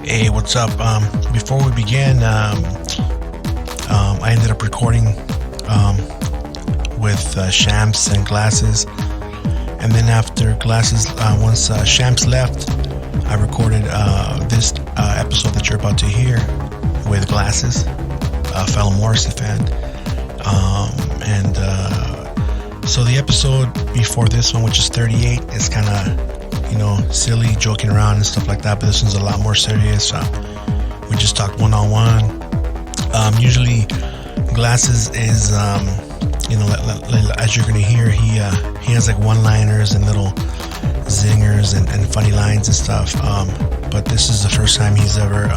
Hey, what's up? Before we begin, I ended up recording with Shams and Glasses, and then after Glasses, once Shams left, I recorded this episode that you're about to hear with Glasses, a fellow Morrissey fan, and so the episode before this one, which is 38, is kind of, silly, joking around and stuff like that, but this one's a lot more serious. We just talk one-on-one. Usually Glasses is, as you're gonna hear, he has like one-liners and little zingers and funny lines and stuff, but this is the first time he's ever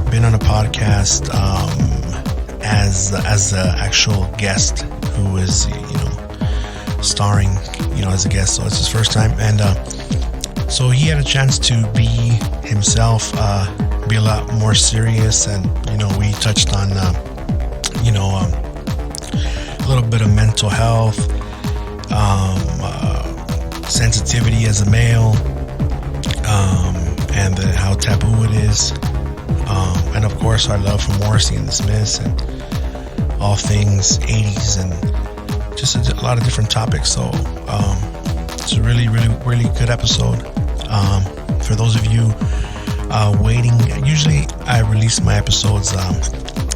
been on a podcast as an actual guest who is, starring, as a guest. So it's his first time, and so he had a chance to be himself, be a lot more serious, and we touched on a little bit of mental health, sensitivity as a male, and how taboo it is, and of course our love for Morrissey and the Smiths and all things 80s and just a lot of different topics. So it's a really, really, really good episode. For those of you waiting, usually I release my episodes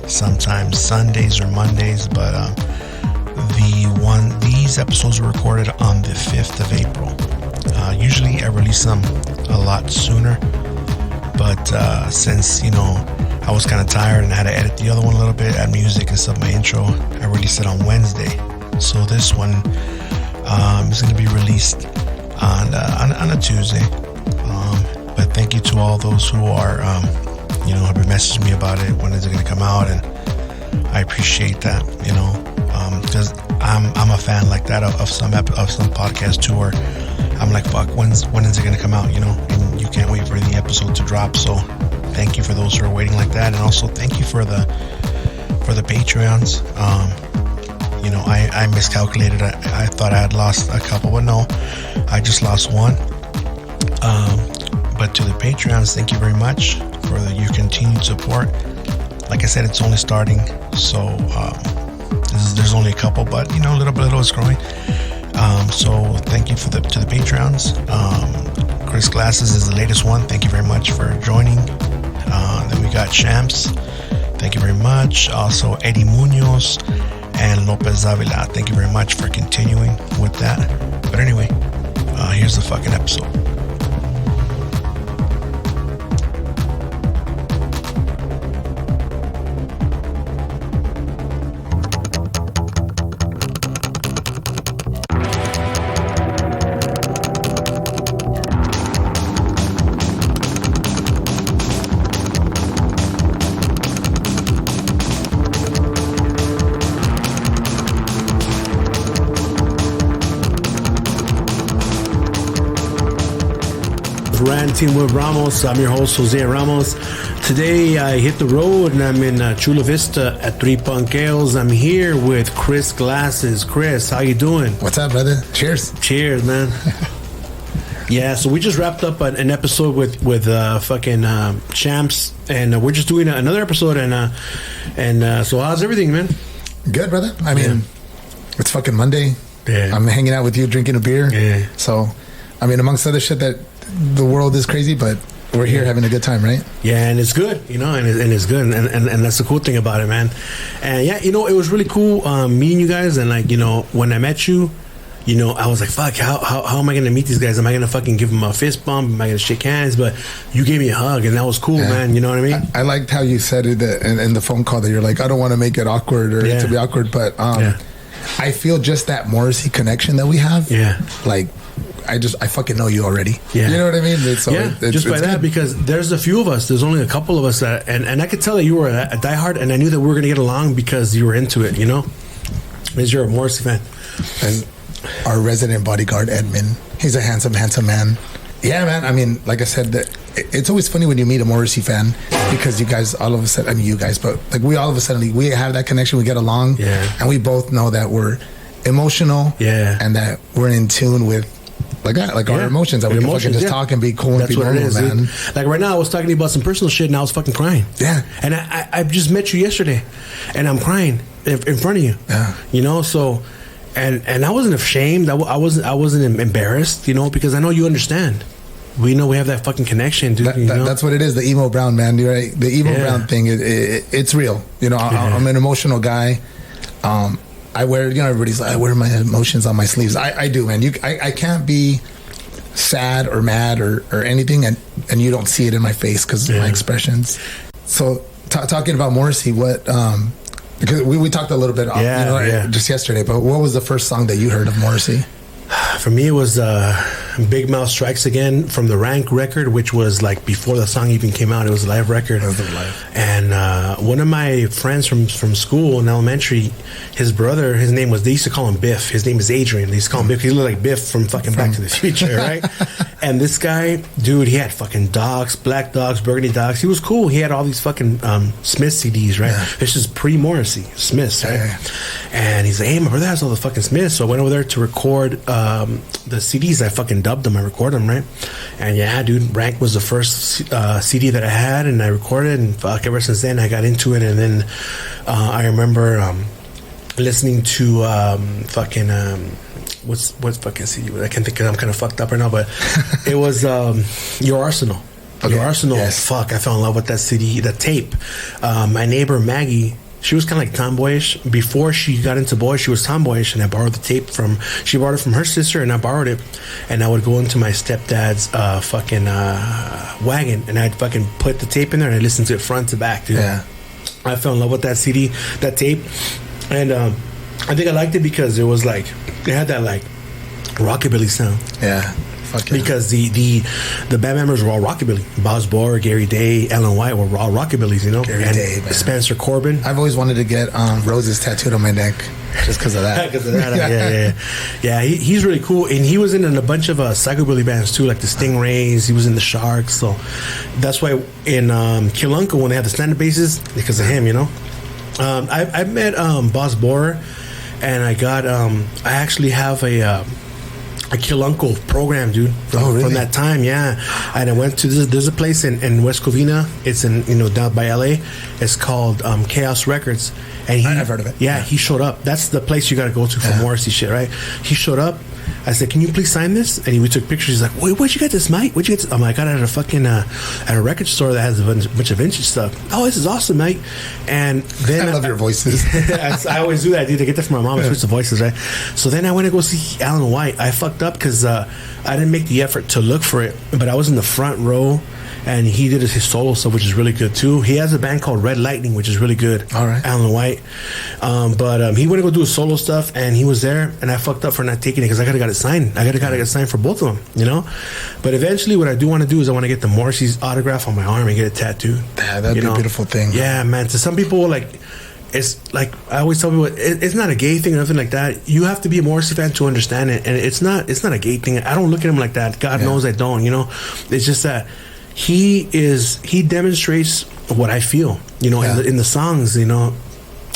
sometimes Sundays or Mondays, but these episodes were recorded on the 5th of April. Usually I release them a lot sooner, but since I was kind of tired and I had to edit the other one a little bit, add music and stuff, my intro, I released it on Wednesday. So this one is going to be released on a Tuesday. But thank you to all those who are, have been messaging me about it. When is it going to come out? And I appreciate that, because I'm a fan like that of some podcasts too, where I'm like, fuck, when is it going to come out? And you can't wait for the episode to drop. So thank you for those who are waiting like that, and also thank you for the Patreons. I miscalculated. I thought I had lost a couple, but no, I just lost one. But to the Patreons, thank you very much for your continued support. Like I said, it's only starting, so there's only a couple, but little is growing. So thank you to the Patreons. Chris Glasses is the latest one. Thank you very much for joining. Then we got Shams. Thank you very much. Also Eddie Munoz and Lopez Avila. Thank you very much for continuing with that. But anyway, here's the fucking episode. Ranting with Ramos. I'm your host, Jose Ramos. Today I hit the road and I'm in Chula Vista at Three Punk Ales. I'm here with Chris Glasses. Chris, how you doing? What's up, brother? Cheers. Cheers, man. Yeah, so we just wrapped up an episode with fucking Shams, and we're just doing another episode, and so how's everything, man? Good, brother. I mean, it's fucking Monday. Yeah. I'm hanging out with you, drinking a beer. Yeah. So, I mean, amongst other shit that the world is crazy, but we're here having a good time, right? Yeah, and it's good, and it's good, and that's the cool thing about it, man. And yeah, it was really cool meeting you guys, and like, when I met you, I was like, fuck, how am I gonna meet these guys? Am I gonna fucking give them a fist bump? Am I gonna shake hands? But you gave me a hug, and that was cool, man. You know what I mean? I liked how you said it in the phone call, that you're like, I don't want to make it awkward or it to be awkward, but I feel just that Morrissey connection that we have. Yeah, like, I fucking know you already. Yeah. You know what I mean? Just by that, because there's a few of us, there's only a couple of us that, and I could tell that you were a diehard, and I knew that we were going to get along because you were into it, because you're a Morrissey fan. And our resident bodyguard, Edmund, he's a handsome man. Yeah, man. I mean, like I said, it's always funny when you meet a Morrissey fan, because you guys all of a sudden, but like we all of a sudden, we have that connection, we get along, and we both know that we're emotional, and that we're in tune with like that, like our Yeah. emotions, that we Your can fucking emotions, just yeah. talk and be cool and That's be what it normal, is, man. dude. Like right now, I was talking to you about some personal shit, and I was fucking crying. Yeah. And I just met you yesterday, and I'm crying in front of you. Yeah. You know, so, and I wasn't ashamed. I wasn't embarrassed. You know, because I know you understand. We know we have that fucking connection, dude. You know? That's what it is. The emo brown, man. You're right. The emo brown thing, it's real. You know, I'm an emotional guy. I wear, you know, everybody's like, I wear my emotions on my sleeves. I do, man. I can't be sad or mad or anything, and you don't see it in my face because of my expressions. So talking about Morrissey, what? Because we talked a little bit, just yesterday. But what was the first song that you heard of Morrissey? For me, it was Big Mouth Strikes Again from the Rank record, which was like before the song even came out. It was a live record. And one of my friends from school in elementary, his brother, his name was, they used to call him Biff. His name is Adrian. They used to call him Biff. He looked like Biff from fucking Back to the Future, right? And this guy, dude, he had fucking dogs, black dogs, burgundy dogs. He was cool. He had all these fucking Smith CDs, right? Yeah. This is pre-Morrissey, Smiths, right? Yeah. And he's like, hey, my brother has all the fucking Smiths. So I went over there to record the CDs. I fucking dubbed them. I recorded them, right? And yeah, dude, Rank was the first CD that I had, and I recorded, and fuck, ever since then I got into it. And then I remember listening to fucking what's fucking CD? I can't think of it. I'm kind of fucked up right now, but it was Your Arsenal. Okay. Your Arsenal. Yes. Fuck, I fell in love with that CD, that tape. My neighbor Maggie, she was kind of like tomboyish. Before she got into boys, she was tomboyish, and I borrowed the tape she borrowed it from her sister, and I borrowed it, and I would go into my stepdad's fucking wagon, and I'd fucking put the tape in there, and I'd listen to it front to back, dude. Yeah. I fell in love with that CD, that tape, and I think I liked it because it was like, it had that like rockabilly sound. Yeah. Fuck yeah. Because the band members were all rockabilly. Boz Boorer, Gary Day, Ellen White were all rockabillys, you know. Gary and Day, man. Spencer Corbin. I've always wanted to get roses tattooed on my neck just because of that. Yeah. He's really cool, and he was in a bunch of psychobilly bands too, like the Stingrays. He was in the Sharks, so that's why in Kill Uncle, when they had the standard basses, because of him, you know. I met Boz Boorer, and I got I actually have a Kill Uncle program, dude, from that time, yeah. And I went to there's a place in West Covina. It's in, you know, down by LA. It's called Chaos Records, and I've heard of it. Yeah, he showed up. That's the place you got to go to for Morrissey shit, right? He showed up. I said, "Can you please sign this?" And we took pictures. He's like, "Wait, where'd you get this, Mike? Where'd you get this?" I'm like, "I got it at a fucking at a record store that has a bunch of vintage stuff." "Oh, this is awesome, Mike." And then I love your voices. I always do that, dude. I get that from my mom. I switch the voices, right? So then I went to go see Alan White. I fucked up because I didn't make the effort to look for it, but I was in the front row, and he did his solo stuff, which is really good too. He has a band called Red Lightning, which is really good. All right. Alan White. But he went to go do his solo stuff, and he was there, and I fucked up for not taking it because I could have got it signed. I could have got it signed for both of them, you know? But eventually what I do want to do is I want to get the Morrissey's autograph on my arm and get it tattooed. Yeah, that'd be a beautiful thing. Yeah, man. To some people, like, it's like I always tell people, it's not a gay thing or nothing like that. You have to be a Morrissey fan to understand it, and it's not a gay thing. I don't look at him like that. God knows I don't. You know, it's just that he demonstrates what I feel. You know, in the songs. You know.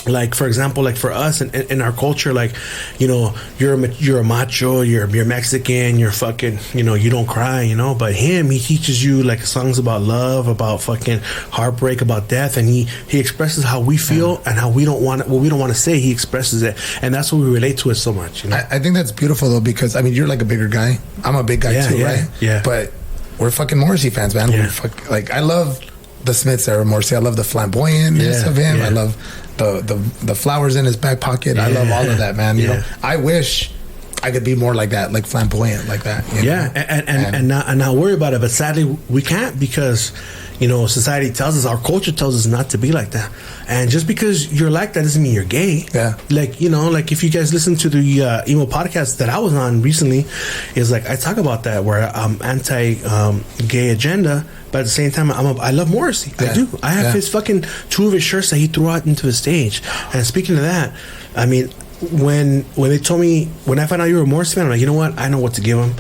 Like, for example, like for us in our culture, like, you know, you're a macho, you're Mexican, you're fucking, you know, you don't cry, you know. But him, he teaches you like songs about love, about fucking heartbreak, about death, and he expresses how we feel and how we don't want what we don't want to say. He expresses it, and that's what we relate to it so much. You know? I think that's beautiful though, because I mean, you're like a bigger guy. I'm a big guy too, right? Yeah. But we're fucking Morrissey fans, man. Yeah. Like, I love the Smiths era Morrissey. I love the flamboyantness of him. Yeah. I love the flowers in his back pocket. I love all of that, man. You know, I wish I could be more like that, like flamboyant, like that. You know? And not worry about it. But sadly, we can't because, you know, society tells us, our culture tells us not to be like that. And just because you're like that doesn't mean you're gay. Yeah. Like, you know, like if you guys listen to the emo podcast that I was on recently, is like I talk about that where I'm anti-gay agenda. But at the same time, I love Morrissey. I do. I have his fucking 2 of his shirts that he threw out into the stage. And speaking of that, I mean, when they told me, when I found out you were a Morrissey fan, I'm like, you know what? I know what to give him,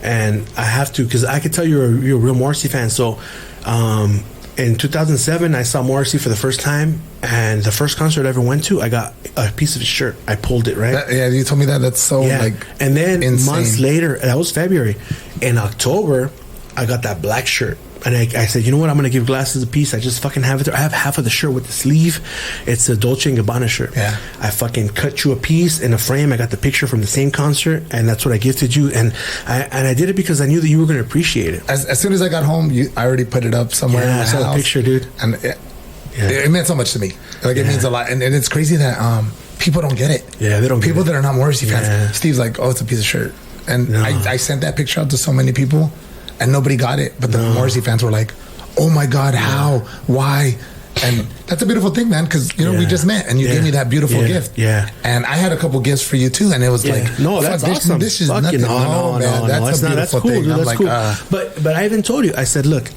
and I have to, because I could tell you're a real Morrissey fan. So in 2007, I saw Morrissey for the first time, and the first concert I ever went to, I got a piece of his shirt. I pulled it, right? Yeah, you told me that. That's so like. And then insane. months later, that was February. In October, I got that black shirt. And I said, you know what? I'm going to give Glasses a piece. I just fucking have it there. I have half of the shirt with the sleeve. It's a Dolce & Gabbana shirt. Yeah. I fucking cut you a piece in a frame. I got the picture from the same concert, and that's what I gifted you. And I did it because I knew that you were going to appreciate it. As soon as I got home, I already put it up somewhere in Yeah, my I saw house. the picture, dude. And it meant so much to me. Like, it means a lot. And it's crazy that people don't get it. Yeah, they don't get People it. that are not Morrissey fans. Yeah. Steve's like, oh, it's a piece of shirt. And No. I sent that picture out to so many people, and nobody got it. But the Morrissey fans were like, oh my God, how? Why? And that's a beautiful thing, man, because, you know, we Yeah. just met, and you Yeah. gave me that beautiful Yeah. gift. Yeah. And I had a couple gifts for you, too, and it was like, No, that's fuck, awesome. This is Fuck nothing. you. No, man, that's a that's beautiful cool, thing. dude. I'm That's like, cool. But I even told you, I said, look,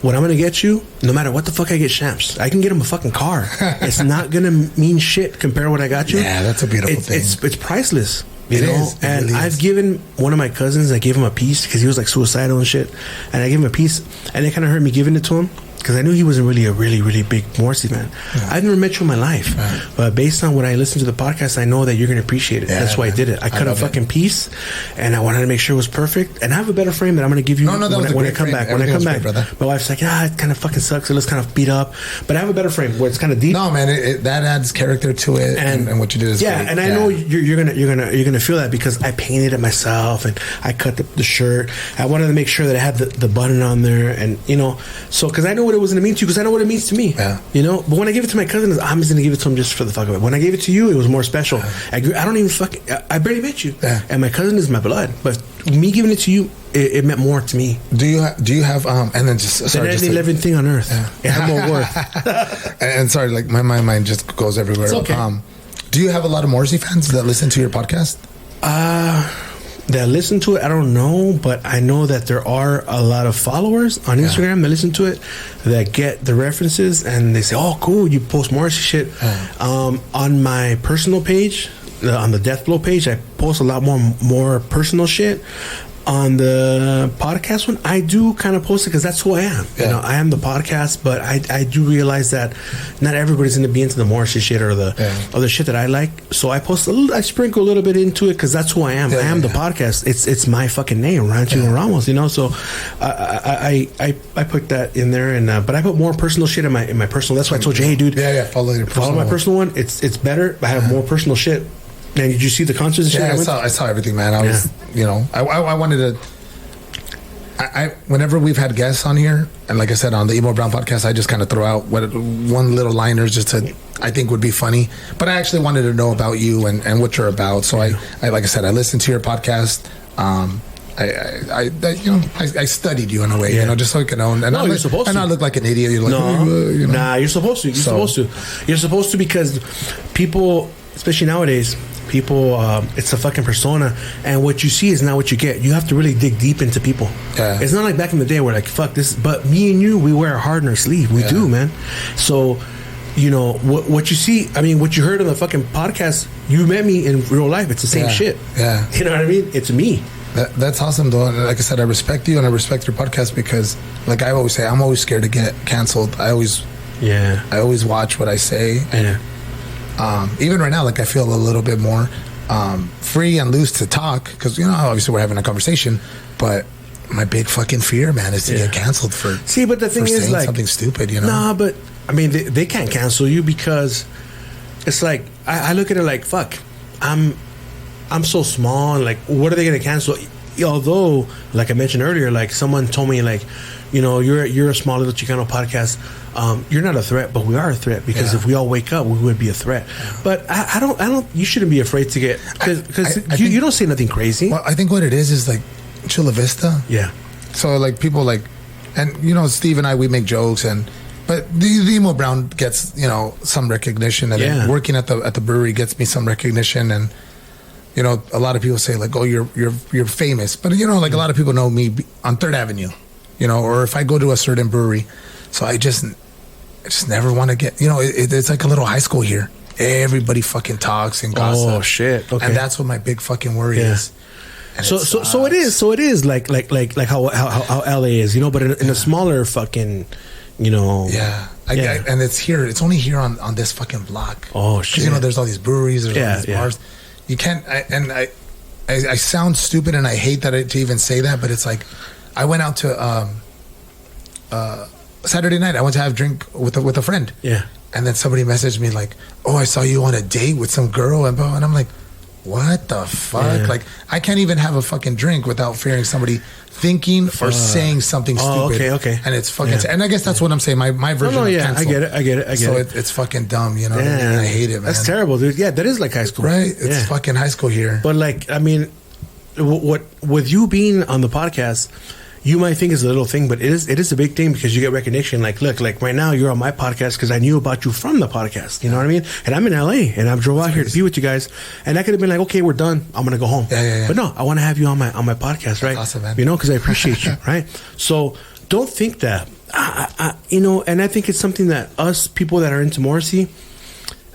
what I'm gonna get you, no matter what the fuck I get Shams, I can get him a fucking car. It's not gonna mean shit compared to what I got you. Yeah, that's a beautiful thing. It's priceless. You It know, is. It and really I've is. given one of my cousins, I gave him a piece because he was like suicidal and shit, and I gave him a piece, and it kind of hurt me giving it to him because I knew he wasn't really a really, really big Morrissey fan. I've never met you in my life, but based on what I listened to the podcast, I know that you're gonna appreciate it. Yeah, That's why I man. did it. I cut a love it. fucking piece, and I wanted to make sure it was perfect. And I have a better frame that I'm gonna give you No, that was a when I great come frame. back. When I Everything come was back, great, brother. my wife's like, it kind of fucking sucks. It looks kind of beat up, but I have a better frame where it's kind of deep. No, man, that adds character to it, and what you did is yeah, great. and I know you're gonna feel that because I painted it myself and I cut the shirt. I wanted to make sure that I had the button on there, and you know, so because I know what it was gonna mean to you, because I know what it means to me. Yeah. You know, but when I give it to my cousin, I'm just gonna give it to him just for the fuck of it. When I gave it to you, it was more special. I don't even I barely met you, and my cousin is my blood, but me giving it to you, it meant more to me Do you have and then just than sorry, any just living thing on earth. It had more worth. and sorry, like my mind just goes everywhere. It's okay. Do you have a lot of Morrissey fans that listen to your podcast? That listen to it, I don't know, but I know that there are a lot of followers on Instagram that listen to it, that get the references, and they say, "Oh, cool, you post Morrissey shit." On my personal page, on the Deathblow page, I post a lot more personal shit. On the podcast one, I do kind of post it because that's who I am. Yeah. You know, I am the podcast, but I do realize that not everybody's going to be into the Morrissey shit or the other shit that I like. So I post I sprinkle a little bit into it because that's who I am. I am the podcast. It's my fucking name, Rancho Ramos. You know, so I put that in there, and but I put more personal shit in my personal. That's why I told you, hey, dude, follow your personal my one. personal one. It's better. I have more personal shit. And did you see the concerts and shit? Yeah, I saw everything, man. I was, you know, I wanted to. Whenever we've had guests on here, and like I said on the Emo Brown podcast, I just kind of throw out one little liners just to, I think would be funny. But I actually wanted to know about you and what you're about. So I like I said, I listened to your podcast. I studied you in a way, you know, just so I can know. And No, you're supposed to. And I look like an idiot. You're like, No, you know. nah, you're supposed to. You're supposed to because people, especially nowadays, it's a fucking persona, and what you see is not what you get. You have to really dig deep into people. Yeah. It's not like back in the day where like fuck this, but me and you, we wear our heart in our sleeve. We do, man. So, you know what you see. I mean, what you heard on the fucking podcast, you met me in real life. It's the same shit. Yeah. You know what I mean? It's me. That's awesome, though. And like I said, I respect you and I respect your podcast because, like I always say, I'm always scared to get canceled. I always watch what I say. And, even right now, like I feel a little bit more free and loose to talk because, you know, obviously we're having a conversation, but my big fucking fear, man, is to get canceled for but the thing is, saying like, something stupid, you know? Nah, but I mean, they can't cancel you because it's like I look at it like fuck. I'm so small, and like, what are they gonna cancel? Although, like I mentioned earlier, like someone told me, like, you know, you're a small little Chicano podcast. You're not a threat, but we are a threat because if we all wake up, we would be a threat. But I don't. You shouldn't be afraid to get because you don't say nothing crazy. Well, I think what it is like Chula Vista. Yeah. So like people like, and you know, Steve and I, we make jokes but the Emo Brown gets, you know, some recognition, and then working at the brewery gets me some recognition, and you know, a lot of people say like, oh, you're famous, but you know, like a lot of people know me on 3rd Avenue, you know, or if I go to a certain brewery, so I just never want to get, you know, it's like a little high school here. Everybody fucking talks and gossip. Oh shit! Okay. And that's what my big fucking worry is. And so it is like how LA is, you know, but in a smaller fucking, you know. Yeah. And it's here. It's only here on this fucking block. Oh, Because, shit. you know, there's all these breweries. There's all these bars. You can't... I sound stupid, and I hate to even say that, but it's like... I went out to... Saturday night, I went to have a drink with a friend. Yeah. And then somebody messaged me like, "Oh, I saw you on a date with some girl," and I'm like, "What the fuck?" Yeah. Like, I can't even have a fucking drink without fearing somebody thinking or saying something stupid. Okay. And it's fucking. Yeah. And I guess that's what I'm saying. My version. Of I cancel. get it. So it's fucking dumb. You know what I mean? And I hate it, man. That's terrible, dude. Yeah, that is like high school, Right? It's fucking high school here. But like, I mean, what with you being on the podcast, you might think it's a little thing, but it is a big thing because you get recognition. Like, look, like right now you're on my podcast because I knew about you from the podcast. You know what I mean? And I'm in LA and I drove out here to be with you guys. And I could have been like, okay, we're done. I'm gonna go home. Yeah. But no, I want to have you on my podcast, right? Awesome, man. You know, because I appreciate you, right? So don't think that, you know. And I think it's something that us people that are into Morrissey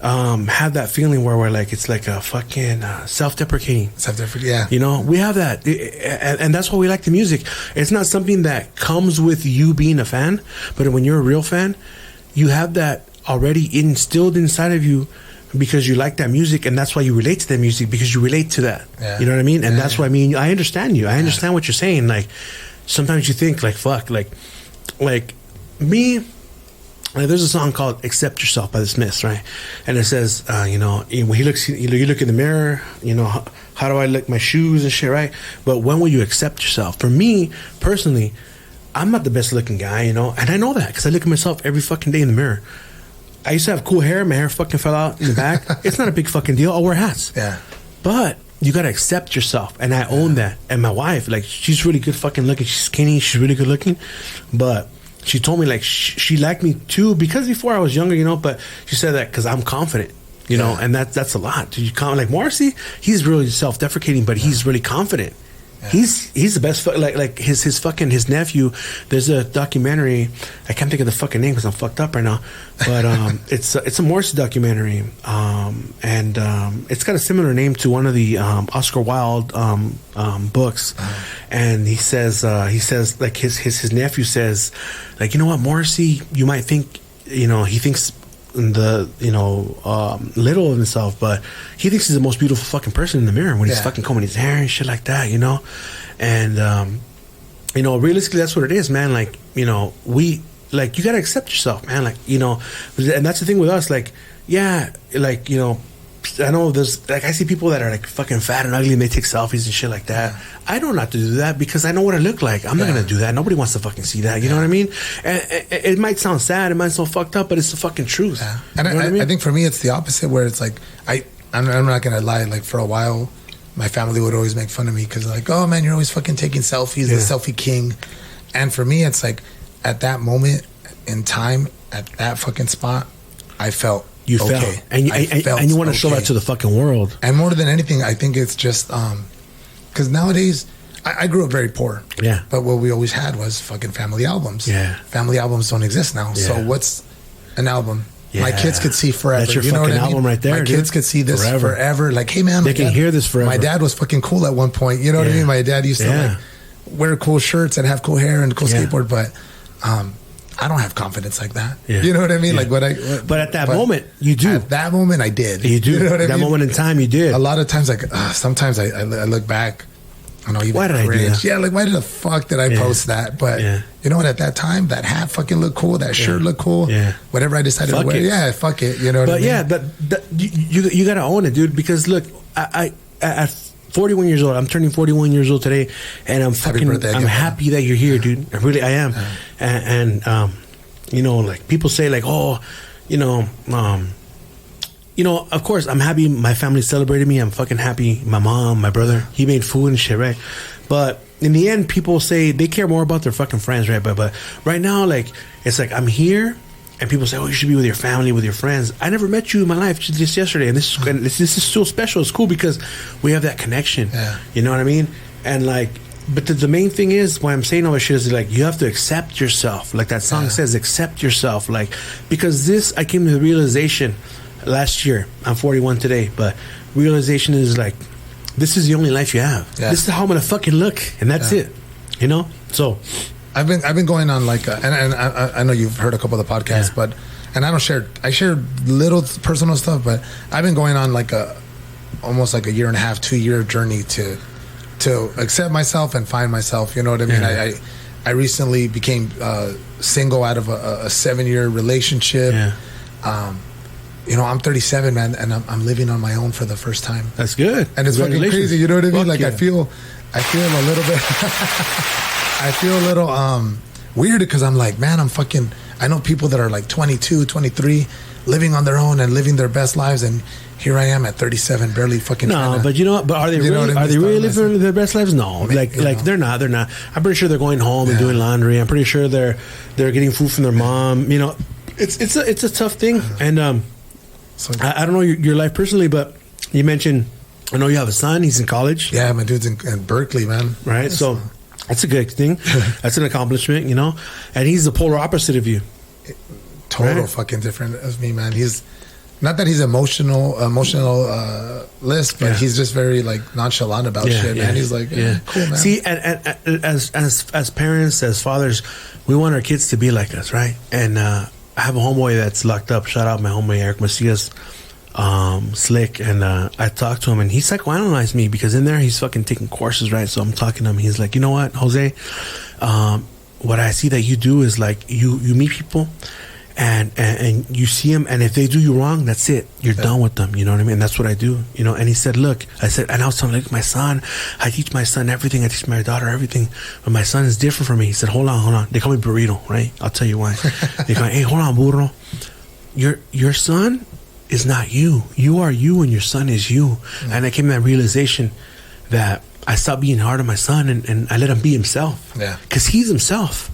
have that feeling where we're like, it's like a fucking self-deprecating. Yeah. You know, we have that, and that's why we like the music. It's not something that comes with you being a fan, but when you're a real fan, you have that already instilled inside of you because you like that music, and that's why you relate to that music because you relate to that. Yeah. You know what I mean? And that's why I mean, I understand you. I understand what you're saying. Like, sometimes you think like, fuck, like me. There's a song called "Accept Yourself" by the Smiths, right? And it says, you know, when you look in the mirror, you know, how do I lick my shoes and shit, right? But when will you accept yourself? For me personally, I'm not the best looking guy, you know, and I know that because I look at myself every fucking day in the mirror. I used to have cool hair. My hair fucking fell out in the back. It's not a big fucking deal. I'll wear hats. Yeah. But you gotta accept yourself, and I own that. And my wife, like, she's really good fucking looking. She's skinny. She's really good looking, but she told me like she liked me too because before I was younger, you know. But she said that because I'm confident, you know, and that's a lot. You like Morrissey, he's really self-deprecating, but he's really confident. Yeah. He's the best. Like his nephew. There's a documentary. I can't think of the fucking name because I'm fucked up right now. But it's a Morrissey documentary, and it's got a similar name to one of the Oscar Wilde books. And he says like his nephew says, like, you know what, Morrissey, you might think, you know, he thinks little of himself, but he thinks he's the most beautiful fucking person in the mirror when he's fucking combing his hair and shit like that, you know. And you know, realistically, that's what it is, man. Like, you know, you gotta accept yourself, man. Like, you know, and that's the thing with us. Like, yeah, like, you know, I know there's, like, I see people that are like fucking fat and ugly and they take selfies and shit like that. I don't have to do that because I know what I look like. I'm not gonna do that. Nobody wants to fucking see that. You know what I mean? And it might sound sad, it might sound fucked up, but it's the fucking truth. Yeah. And you know what I mean? I think for me it's the opposite, where it's like I'm not gonna lie. Like, for a while, my family would always make fun of me because, like, oh man, you're always fucking taking selfies, the selfie king. And for me, it's like, at that moment in time, at that fucking spot, I felt you okay. felt, and you want to show that to the fucking world. And more than anything, I think it's just because nowadays I grew up very poor. Yeah. But what we always had was fucking family albums. Yeah. Family albums don't exist now. Yeah. So what's an album? Yeah. My kids could see forever. That's your you know fucking what I mean? album right there, My dude. kids could see this Forever. forever. Like, hey man, They can hear this forever. My dad was fucking cool at one point. You know what I mean? My dad used to like wear cool shirts and have cool hair and cool skateboard, but I don't have confidence like that. Yeah. You know what I mean? Yeah. Like but at that moment, you do. At that moment, I did. You do. You know what I that mean? moment in time, you did. A lot of times, like, sometimes I look back. I know, even why did I do that? Yeah, like, why the fuck did I post that? But you know what? At that time, that hat fucking looked cool. That shirt looked cool. Yeah. Whatever I decided Fuck to wear. it. Yeah, fuck it. You know what I mean? But yeah, you gotta own it, dude. Because look, I at 41 years old, I'm turning 41 years old today, and I'm fucking. birthday, I'm happy that you're here, dude. I am. And you know, like, people say, like, oh, you know, of course, I'm happy my family celebrated me. I'm fucking happy. My mom, my brother, he made food and shit, right? But in the end, people say they care more about their fucking friends, right? But right now, like, it's like I'm here, and people say, oh, you should be with your family, with your friends. I never met you in my life just yesterday, and this is so special. It's cool because we have that connection. Yeah. You know what I mean? And like, but the main thing is, why I'm saying all this shit is, like, you have to accept yourself. Like that song says, accept yourself. Like, because I came to the realization last year. I'm 41 today, but realization is, like, this is the only life you have. This is how I'm gonna fucking look, and that's it. You know? So I've been going on like, and I know you've heard a couple of the podcasts, but and I share little personal stuff, but I've been going on like almost like a year and a half, 2 year journey to accept myself and find myself. You know what I mean? Yeah. I recently became single out of a 7-year relationship. Yeah. You know, I'm 37, man, and I'm living on my own for the first time. That's good. And it's fucking crazy. You know what I mean? Fuck Like yeah. I feel a little bit. I feel a little weird because I'm like, man, I know people that are like 22, 23, living on their own and living their best lives, and here I am at 37, barely fucking. No, but you know what? But are they You know really? what I Are they mean? really living their best lives? No, mean, like you know. they're not. They're not. I'm pretty sure they're going home and Yeah. doing laundry. I'm pretty sure they're getting food from their mom. You know, it's a tough thing. And So, I don't know your life personally, but you mentioned. I know you have a son. He's in college. yeah, my dude's in Berkeley, man. Right. So that's a good thing. That's an accomplishment. You know, and he's the polar opposite of you. Total Right. fucking different of me, man. He's not that he's emotional list, but Yeah. he's just very like nonchalant about shit, man. He's like, cool, man. See, and as parents, as fathers, we want our kids to be like us, right? And I have a homeboy that's locked up. Shout out my homeboy Eric Macias, Slick, and I talked to him, and he psychoanalyzed me because in there he's fucking taking courses, right? So I'm talking to him. He's like, you know what, Jose? What I see that you do is like you meet people. And you see them, and if they do you wrong, that's it. You're done with them. You know what I mean? That's what I do. You know. And he said, "Look," I said, and I was telling him, "Look, my son. I teach my son everything. I teach my daughter everything. But my son is different from me." He said, "Hold on. They call me Burrito, right? I'll tell you why. They call me, hey, hold on, Burro. Your son is not you. You are you, and your son is you." And I came to that realization that I stopped being hard on my son, and I let him be himself. Yeah. Because he's himself.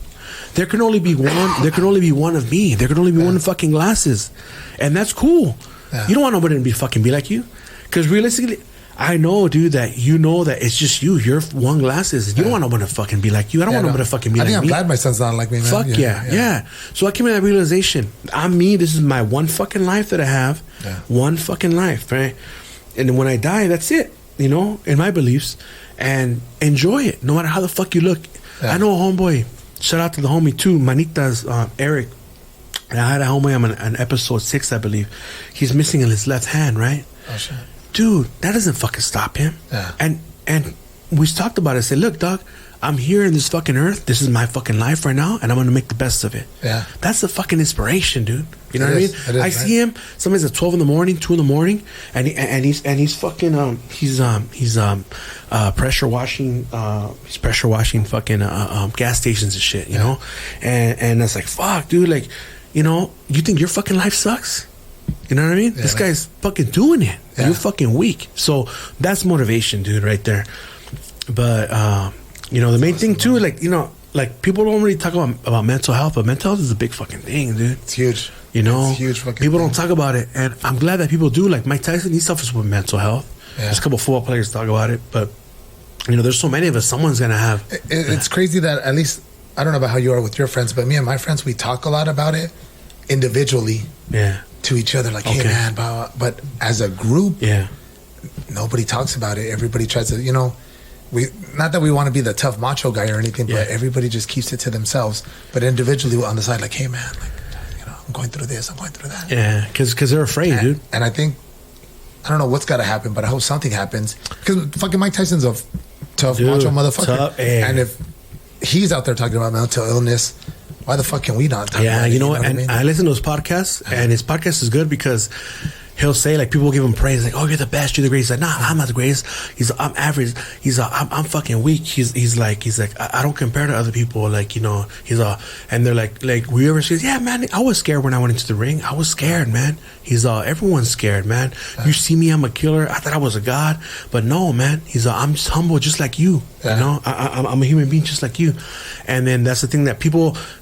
There can only be one. There can only be one of me. There can only be one fucking Glasses, and that's cool. Yeah. You don't want nobody to fucking be like you, because realistically, I know, dude, that you know that it's just you. You're one Glasses. You don't want nobody to fucking be like you. I don't want nobody to fucking be I like think I'm me. glad my son's not like me, man. Fuck yeah. So I came to that realization. I'm me. This is my one fucking life that I have. Yeah. One fucking life, right? And then when I die, that's it. You know, in my beliefs, and enjoy it, no matter how the fuck you look. Yeah. I know a homeboy. Shout out to the homie too, Manitas, Eric. And I had a homie on episode 6, I believe. He's missing in his left hand, right? Oh shit. Dude, that doesn't fucking stop him. Yeah. And we talked about it. I said, look, dog, I'm here in this fucking earth. This is my fucking life right now, and I'm gonna make the best of it. Yeah. That's the fucking inspiration, dude. You know It what is. I It mean? is, I right? see him. Sometimes at 12 in the morning, 2 in the morning, and he's fucking he's pressure washing. He's pressure washing fucking gas stations and shit. You know, and it's like, fuck, dude. Like, you know, you think your fucking life sucks? You know what I mean? Yeah, This like- guy's fucking doing it. Yeah. You're fucking weak. So that's motivation, dude, right there. But you know, the main thing too, like, you know, like people don't really talk about mental health, but mental health is a big fucking thing, dude. It's huge. You know, It's huge fucking people thing. don't talk about it, and I'm glad that people do. Like Mike Tyson, he suffers with mental health. Yeah. There's a couple of football players talk about it, but you know, there's so many of us. Someone's gonna have. It's crazy that at least I don't know about how you are with your friends, but me and my friends, we talk a lot about it individually Yeah, to each other, like, hey Okay. man, blah, blah. But as a group, yeah, nobody talks about it. Everybody tries to, you know, we not that we want to be the tough macho guy or anything, but Yeah. everybody just keeps it to themselves. But individually on the side, like, hey man, like, you know, I'm going through this, I'm going through that. yeah. Because they're afraid, dude. And I think I don't know what's got to happen, but I hope something happens because fucking Mike Tyson's a tough Dude, macho motherfucker, tough, yeah. and if he's out there talking about mental illness, why the fuck can we not? Talk Yeah, about it, you know what? And I mean? I listen to his podcasts, and his podcast is good because he'll say, like, people give him praise, like, "Oh, you're the best, you're the greatest." He's like, "Nah, I'm not the greatest." He's like, "I'm average." He's like, "I'm fucking weak." He's like, I don't compare to other people. Like, you know, and they're like, were you ever scared? Yeah, man, I was scared when I went into the ring. I was scared, man. He's everyone's scared, man. You see me, I'm a killer. I thought I was a god, but no, man. He's I'm just humble, just like you. Yeah. You know, I'm a human being just like you. And then that's the thing that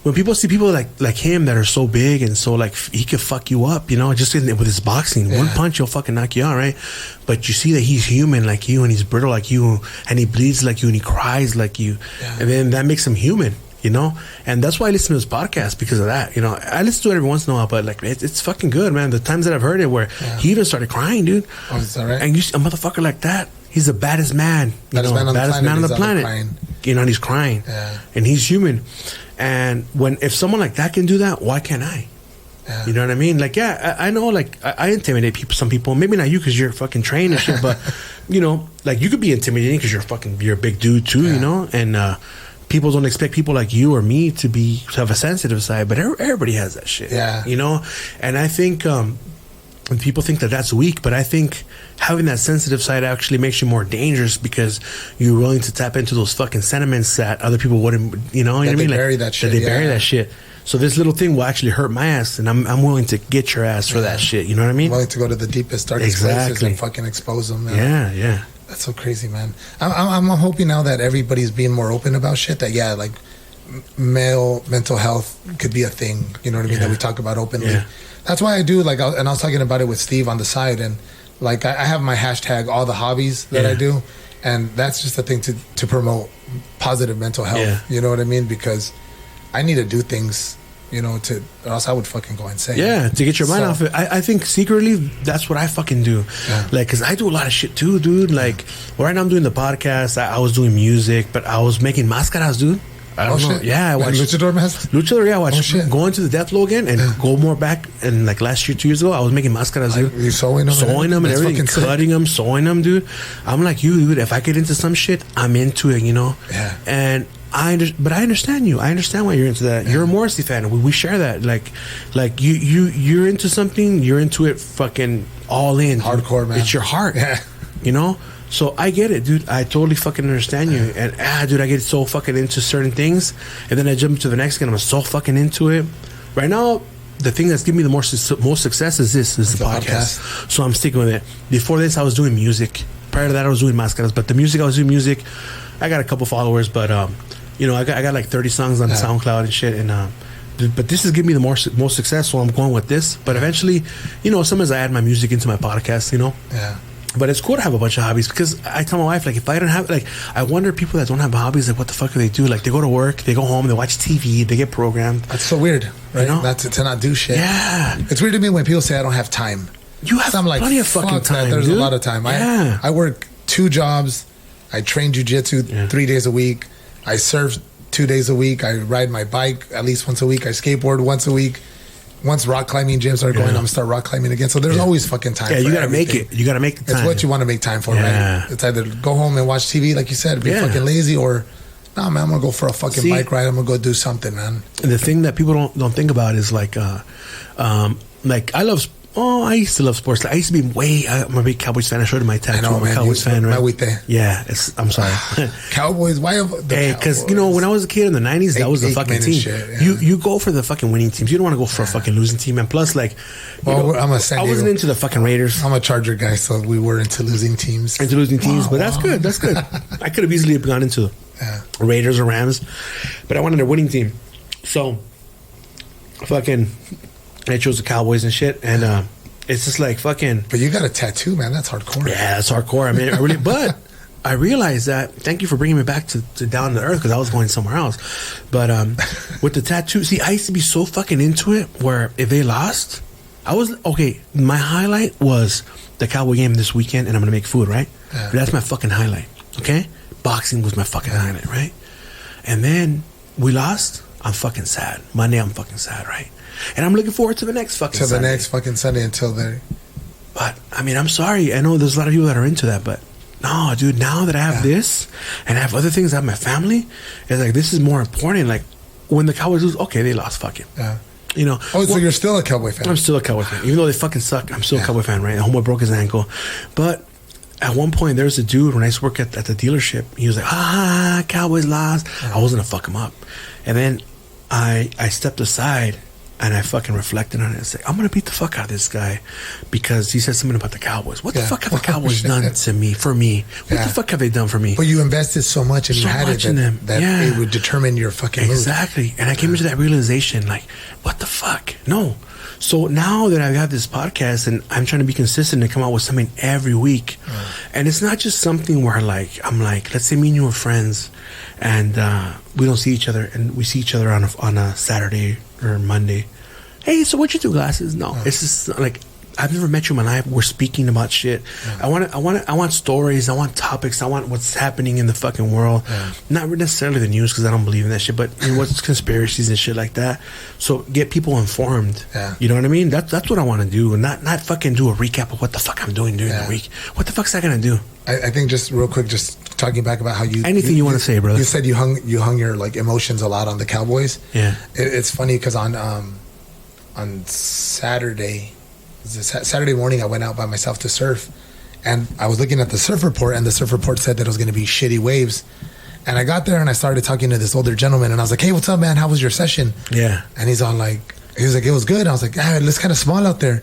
when people see people like him that are so big and so like he could fuck you up, you know, just with his boxing, one punch he'll fucking knock you out, right? But you see that he's human like you, and he's brittle like you, and he bleeds like you, and he cries like you, and then that makes him human. You know, and that's why I listen to his podcast, because of that. You know, I listen to it every once in a while, but like it's fucking good, man. The times that I've heard it where he even started crying, dude. Oh, is that right? And you see a motherfucker like that, he's the baddest man. Baddest man on the planet. Crying. You know, and he's crying. Yeah. And he's human. And if someone like that can do that, why can't I? Yeah. You know what I mean? Like, yeah, I know, like, I intimidate people, some people. Maybe not you because you're fucking trained and shit, but, you know, like, you could be intimidating because you're a big dude too, you know? And people don't expect people like you or me to have a sensitive side, but everybody has that shit. Yeah. You know? And I think people think that that's weak, but I think having that sensitive side actually makes you more dangerous because you're willing to tap into those fucking sentiments that other people wouldn't, you know what I mean? Bury that shit. That they bury that shit. So this little thing will actually hurt my ass, and I'm willing to get your ass for that shit. You know what I mean? I'm willing to go to the deepest, darkest places and fucking expose them. Man. Yeah. That's so crazy, man. I'm hoping now that everybody's being more open about shit. That like male mental health could be a thing. You know what I mean? That we talk about openly. Yeah. That's why I do I was talking about it with Steve on the side, and like I have my hashtag all the hobbies that I do, and that's just a thing to promote positive mental health. Yeah. You know what I mean? Because I need to do things, you know, or else I would fucking go insane. Yeah, to get your mind off it. I think secretly that's what I fucking do. Yeah. Like, cause I do a lot of shit too, dude. Like, right now I'm doing the podcast. I was doing music, but I was making mascaras, dude. I don't know. Shit. Yeah, I Like watched Luchador mask. Luchador. Yeah, I watched shit. going to the Death Flow again and go more back. And like last year, 2 years ago, I was making mascaras, dude. You sewing them and That's everything, fucking sick. cutting them, sewing them, dude. I'm like you, dude. If I get into some shit, I'm into it, you know. Yeah. And but I understand you. I understand why you're into that. Yeah. You're a Morrissey fan. We share that. Like you're into something. You're into it, fucking all in. Hardcore, man. It's your heart. Yeah. You know. So I get it, dude. I totally fucking understand you. And dude, I get so fucking into certain things, and then I jump to the next thing. I'm so fucking into it. Right now, the thing that's giving me the most success is the podcast. So I'm sticking with it. Before this, I was doing music. Prior to that, I was doing mascaras. But the music, I was doing music. I got a couple followers, but you know, I got like 30 songs on SoundCloud and shit. And but this is giving me the most success, so I'm going with this. But eventually, you know, sometimes I add my music into my podcast. You know. Yeah. But it's cool to have a bunch of hobbies because I tell my wife, like, if I don't have, like, I wonder people that don't have hobbies, like, what the fuck do they do? Like, they go to work, they go home, they watch TV, they get programmed. That's so weird, right? You know? Not to not do shit. Yeah. It's weird to me when people say I don't have time. You have plenty of fucking time, There's dude. a lot of time. Yeah. I work 2 jobs. I train jiu-jitsu 3 days a week. I surf 2 days a week. I ride my bike at least once a week. I skateboard once a week. Once rock climbing gyms are going, I'm gonna start rock climbing again. So there's always fucking time. Yeah, for you gotta everything. make it. You gotta make the time. It's what you want to make time for, right? It's either go home and watch TV, like you said, be fucking lazy, or nah, man, I'm gonna go for a fucking bike ride. I'm gonna go do something, man. And the thing that people don't think about is like I used to love sports. Like, I used to be I'm a big Cowboys fan. I showed you my tattoo. I know, I'm a man. Cowboys fan, right? Yeah, I'm sorry. Cowboys, why? Because, you know, when I was a kid in the 90s, that was the fucking team. Shit, yeah. You go for the fucking winning teams. You don't want to go for a fucking losing team. And plus, like, I'm a I wasn't into the fucking Raiders. I'm a Charger guy, so we were into losing teams. But that's good. That's good. I could have easily gone into Raiders or Rams, but I wanted a winning team. So, fucking, I chose the Cowboys and shit. And it's just like fucking. But you got a tattoo, man. That's hardcore. Yeah, that's hardcore. I mean, but I realized that. Thank you for bringing me back to down to earth because I was going somewhere else. But with the tattoo, see, I used to be so fucking into it where if they lost, I was okay. My highlight was the Cowboy game this weekend, and I'm gonna make food, right? Yeah. But that's my fucking highlight. Okay, boxing was my fucking highlight, right? And then we lost. I'm fucking sad. Monday, I'm fucking sad, right? And I'm looking forward to the next fucking Sunday. The next fucking Sunday until then. But, I mean, I'm sorry. I know there's a lot of people that are into that, but no, dude, now that I have this and I have other things, I have my family, it's like, this is more important. Like, when the Cowboys lose, okay, they lost, fuck it. Yeah. You know. So you're still a Cowboy fan? I'm still a Cowboy fan. Even though they fucking suck, I'm still a Cowboy fan, right? The homeboy broke his ankle. But at one point, there was a dude, when I used to work at the dealership, he was like, Cowboys lost. I wasn't going to fuck him up. And then I stepped aside and I fucking reflected on it and said, I'm going to beat the fuck out of this guy because he said something about the Cowboys. What the fuck have the Cowboys done to me, for me? What the fuck have they done for me? But you invested so much and you had it that it would determine your fucking mood. Exactly. And I came into that realization, like, what the fuck? No. So now that I've got this podcast and I'm trying to be consistent and come out with something every week, and it's not just something where like I'm like, let's say me and you are friends, and we don't see each other, and we see each other on a Saturday or Monday. Hey, so what you do, glasses? No, it's just like I've never met you in my life. We're speaking about shit. Yeah. I want stories. I want topics. I want what's happening in the fucking world. Yeah. Not necessarily the news because I don't believe in that shit, but what's conspiracies and shit like that. So get people informed. Yeah. You know what I mean? That's what I want to do, and not fucking do a recap of what the fuck I'm doing during the week. What the fuck's that gonna do? I think just real quick, just talking back about how you anything you want to say, brother. You said you hung your like emotions a lot on the Cowboys. Yeah. It's funny because on Saturday morning I went out by myself to surf, and I was looking at the surf report, and the surf report said that it was going to be shitty waves. And I got there and I started talking to this older gentleman, and I was like, "Hey, what's up, man? How was your session?" Yeah. And he was like, "It was good." I was like, "Ah, it's kind of small out there."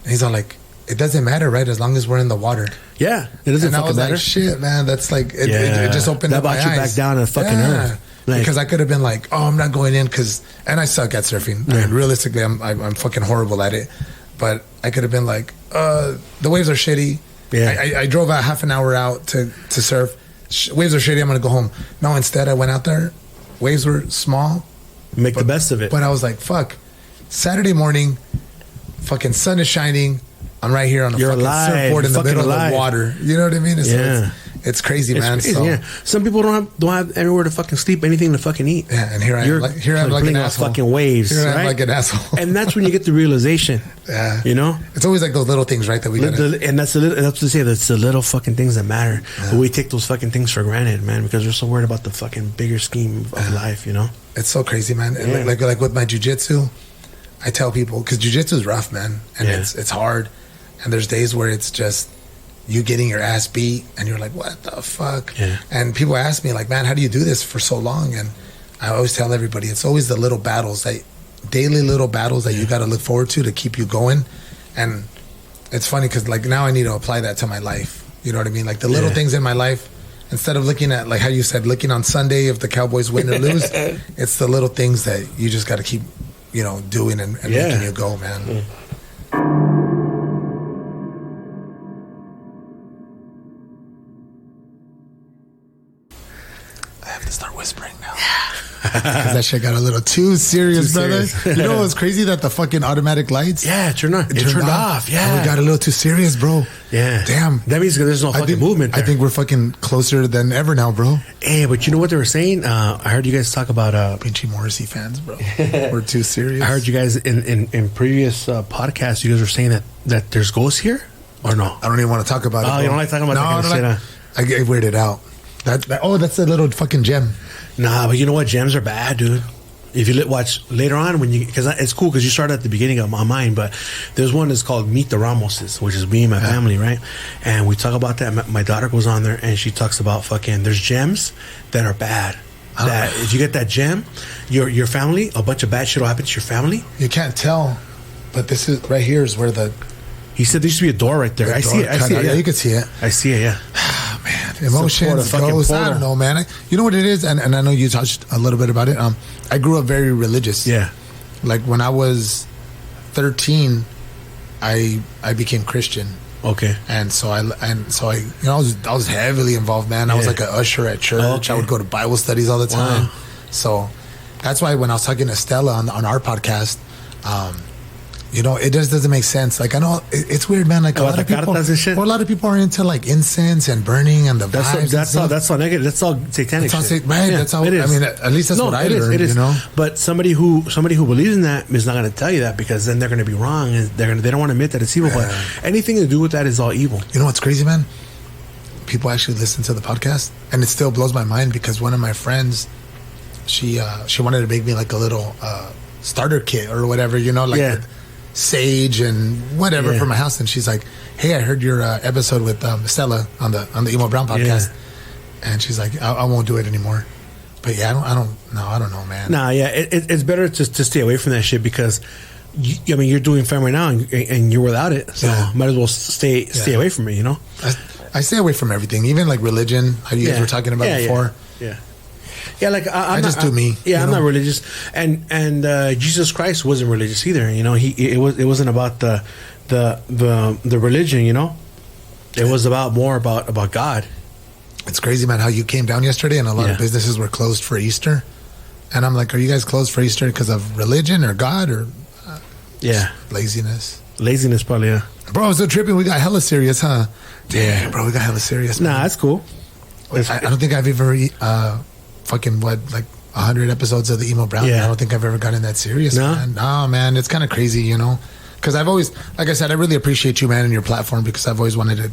And he's all like, "It doesn't matter, right? As long as we're in the water." Yeah, it doesn't and I fucking was matter. like, "Shit, man, that's like it just opened that up my brought you eyes." back down to fucking earth. Like, because I could have been like, "Oh, I'm not going in," and I suck at surfing. I mean, realistically, I'm fucking horrible at it. But I could have been like, "The waves are shitty." Yeah. I drove a half an hour out to surf. Waves are shitty. I'm gonna go home. No, instead I went out there. Waves were small. Make the best of it. But I was like, "Fuck." Saturday morning, fucking sun is shining. I'm right here on a fucking surfboard in the middle of the water. You know what I mean? It's crazy, man. Crazy, so, yeah. Some people don't have anywhere to fucking sleep, anything to fucking eat. Yeah, and here I am like an asshole. Fucking waves, here I am right? like an asshole. And that's when you get the realization. Yeah, you know, it's always like those little things, right? That we and that's to say that's the little fucking things that matter. Yeah. But we take those fucking things for granted, man, because we're so worried about the fucking bigger scheme of life. You know, it's so crazy, man. Yeah. Like with my jiu-jitsu, I tell people because jiu-jitsu is rough, man, and it's hard. And there's days where it's just you getting your ass beat and you're like, what the fuck? Yeah. And people ask me like, man, how do you do this for so long? And I always tell everybody, it's always the little battles, daily little battles that you got to look forward to keep you going. And it's funny because like now I need to apply that to my life. You know what I mean? Like the little things in my life, instead of looking at like how you said, looking on Sunday if the Cowboys win or lose, it's the little things that you just got to keep, doing and making you go, man. Mm. Start whispering now. Because that shit got a little too serious, brother. You know what's crazy? That the fucking automatic lights. Yeah, it turned off. Yeah. And we got a little too serious, bro. Yeah. Damn. That means there's no fucking movement there. I think we're fucking closer than ever now, bro. Hey, but you know what they were saying? I heard you guys talk about Pinchy Morrissey fans, bro. We're too serious. I heard you guys in previous podcasts, you guys were saying that there's ghosts here, or no? I don't even want to talk about it. Oh, you don't like talking about that kind of shit? I get weirded out. That's a little fucking gem. Nah, but you know what? Gems are bad, dude. If you watch later on, because it's cool because you started at the beginning of mine, but there's one that's called Meet the Ramoses, which is me and my family, right? And we talk about that. My daughter goes on there and she talks about fucking. There's gems that are bad. That if you get that gem, your family, a bunch of bad shit will happen to your family. You can't tell, but this is right here is where the. He said there used to be a door right there. I see it. Yeah, you can see it. I see it. Yeah. Man, emotions, ghosts. I don't know, man. You know what it is, and I know you touched a little bit about it. I grew up very religious. Yeah. Like when I was 13, I became Christian. Okay. And so I was heavily involved, man. I was like an usher at church. Okay. I would go to Bible studies all the time. Wow. So that's why when I was talking to Stella on our podcast, it just doesn't make sense. Like I know it's weird, man. Like a lot of people are into like incense and burning and the vibes. That's all negative. That's all satanic. Right. Yeah, that's all. I mean, at least that's what I learned. It is. But somebody who believes in that is not going to tell you that because then they're going to be wrong and they don't want to admit that it's evil. But anything to do with that is all evil. You know what's crazy, man? People actually listen to the podcast, and it still blows my mind because one of my friends, she wanted to make me like a little starter kit or whatever, sage and whatever for my house, and she's like, "Hey, I heard your episode with Stella on the Emo Brown podcast," and she's like, "I won't do it anymore." But yeah, I don't know, man. Nah, yeah, it's better to stay away from that shit because you're doing fine right now and you're without it, so might as well stay away from it. I stay away from everything, even like religion. How you guys were talking about before. Yeah, like I just do me. Yeah, I'm not religious, and Jesus Christ wasn't religious either. It wasn't about the religion. It was more about God. It's crazy, man. How you came down yesterday, and a lot of businesses were closed for Easter, and I'm like, are you guys closed for Easter because of religion or God or laziness? Laziness, probably. Yeah. Bro, I'm so tripping. We got hella serious, huh? Damn, bro, we got hella serious. Nah, man. that's cool. I don't think I've ever fucking 100 episodes of the Emo Brown. Yeah. I don't think I've ever gotten that serious. No? Man. No, man, it's kind of crazy, you know. Because I've always, like I said, I really appreciate you, man, and your platform because I've always wanted to,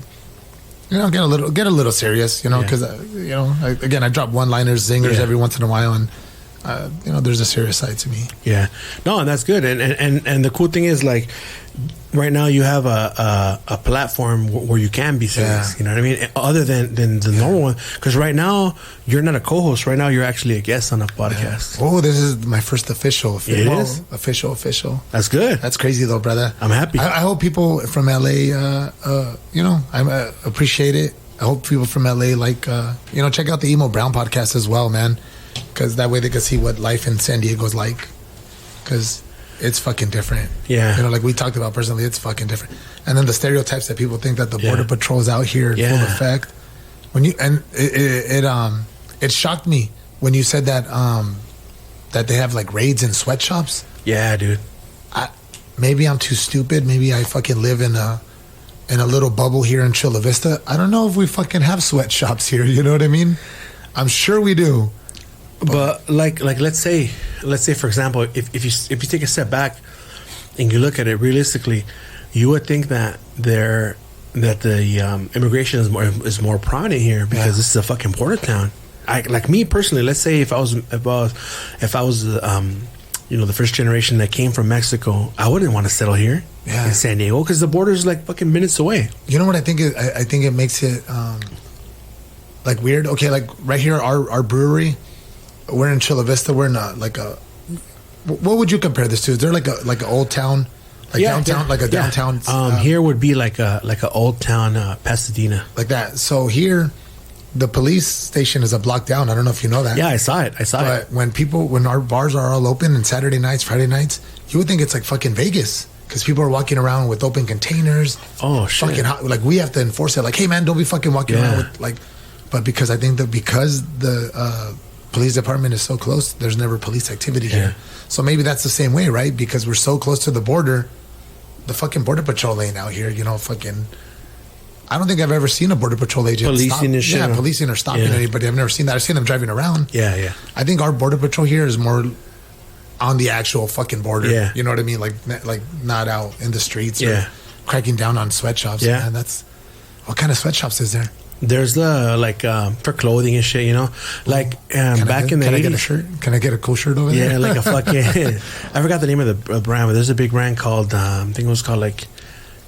you know, get a little serious, you know, because you know, I drop one-liners, zingers every once in a while, and you know, there's a serious side to me. Yeah, no, and that's good. And the cool thing is, like, right now you have a platform where you can be serious. Yeah. You know what I mean? Other than the normal one, because right now you're not a co-host. Right now you're actually a guest on a podcast. Oh, this is my first official. It is? Official. That's good. That's crazy though, brother. I'm happy. I hope people from LA, you know, I appreciate it. I hope people from LA you know, check out the Emo Brown podcast as well, man. Because that way they can see what life in San Diego's like. Because it's fucking different. Yeah. You know, like we talked about personally, it's fucking different. And then the stereotypes that people think that the Border Patrol is out here in full effect. When you and it shocked me when you said that that they have like raids in sweatshops. Yeah, dude. Maybe I'm too stupid. Maybe I fucking live in a little bubble here in Chula Vista. I don't know if we fucking have sweatshops here. You know what I mean? I'm sure we do. But like let's say for example, if you take a step back and you look at it realistically, you would think that the immigration is more prominent here because this is a fucking border town. Like me personally, let's say if I was you know, the first generation that came from Mexico, I wouldn't want to settle here in San Diego because the border is like fucking minutes away. You know what I think? I think it makes it like weird. Okay, like right here, our brewery. We're in Chula Vista. We're in what would you compare this to? Is there like an old town, downtown, like a downtown? Here would be like a old town Pasadena, like that. So here, the police station is a block down. I don't know if you know that. Yeah, I saw it. But when our bars are all open and Saturday nights, Friday nights, you would think it's like fucking Vegas because people are walking around with open containers. Oh shit! Fucking hot. Like we have to enforce it. Like, hey man, don't be fucking walking around with like. But because I think that because the police department is so close, there's never police activity here. So maybe that's the same way, right? Because we're so close to the border, the fucking border patrol ain't out here, you know, fucking. I don't think I've ever seen a border patrol agent policing policing or stopping anybody. I've never seen that. I've seen them driving around. Yeah. I think our border patrol here is more on the actual fucking border. Yeah. You know what I mean? Like not out in the streets or cracking down on sweatshops. Yeah. Man, that's what kind of sweatshops is there? There's for clothing and shit, you know, like back in the 80s. Can I get a shirt? Can I get a cool shirt over there? Yeah, like a fucking. I forgot the name of the brand, but there's a big brand called I think it was called like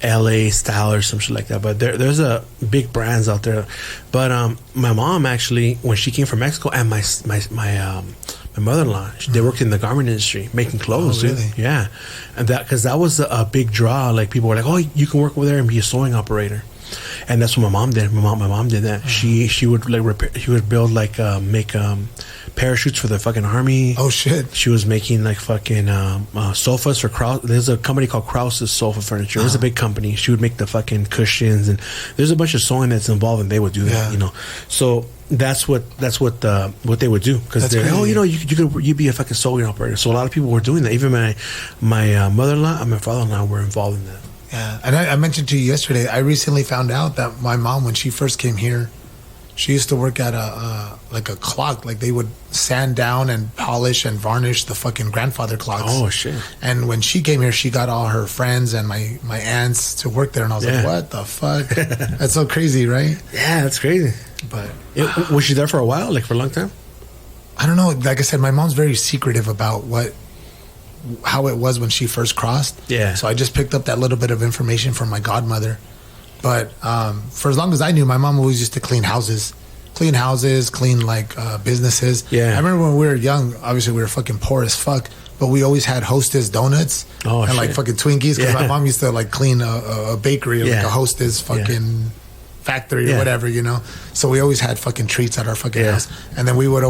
LA Style or some shit like that. But there's a big brands out there. But my mom actually, when she came from Mexico, and my mother-in-law, they worked in the garment industry making clothes. Oh, really? Dude. Yeah, and that was a big draw. Like people were like, oh, you can work over there and be a sewing operator. And that's what my mom did. My mom did that. She would like repair. She would build like make parachutes for the fucking army. Oh shit! She was making like fucking sofas for Kraus. There's a company called Krause's Sofa Furniture. It was a big company. She would make the fucking cushions, and there's a bunch of sewing that's involved, and they would do that. You know, so that's what they would do because they're you know you'd be a fucking sewing operator. So a lot of people were doing that. Even my mother-in-law and my father-in-law were involved in that. Yeah, and I mentioned to you yesterday, I recently found out that my mom, when she first came here, she used to work at a clock. Like they would sand down and polish and varnish the fucking grandfather clocks. Oh shit! And when she came here, she got all her friends and my aunts to work there, and I was like, what the fuck? That's so crazy, right? Yeah, that's crazy. But was she there for a while, like for a long time? I don't know. Like I said, my mom's very secretive about how it was when she first crossed. Yeah. So I just picked up that little bit of information from my godmother. But for as long as I knew, my mom always used to clean houses, clean like businesses. Yeah. I remember when we were young, obviously we were fucking poor as fuck, but we always had Hostess donuts and like fucking Twinkies because my mom used to like clean a bakery or like a Hostess fucking factory or whatever, you know. So we always had fucking treats at our fucking house. And then we were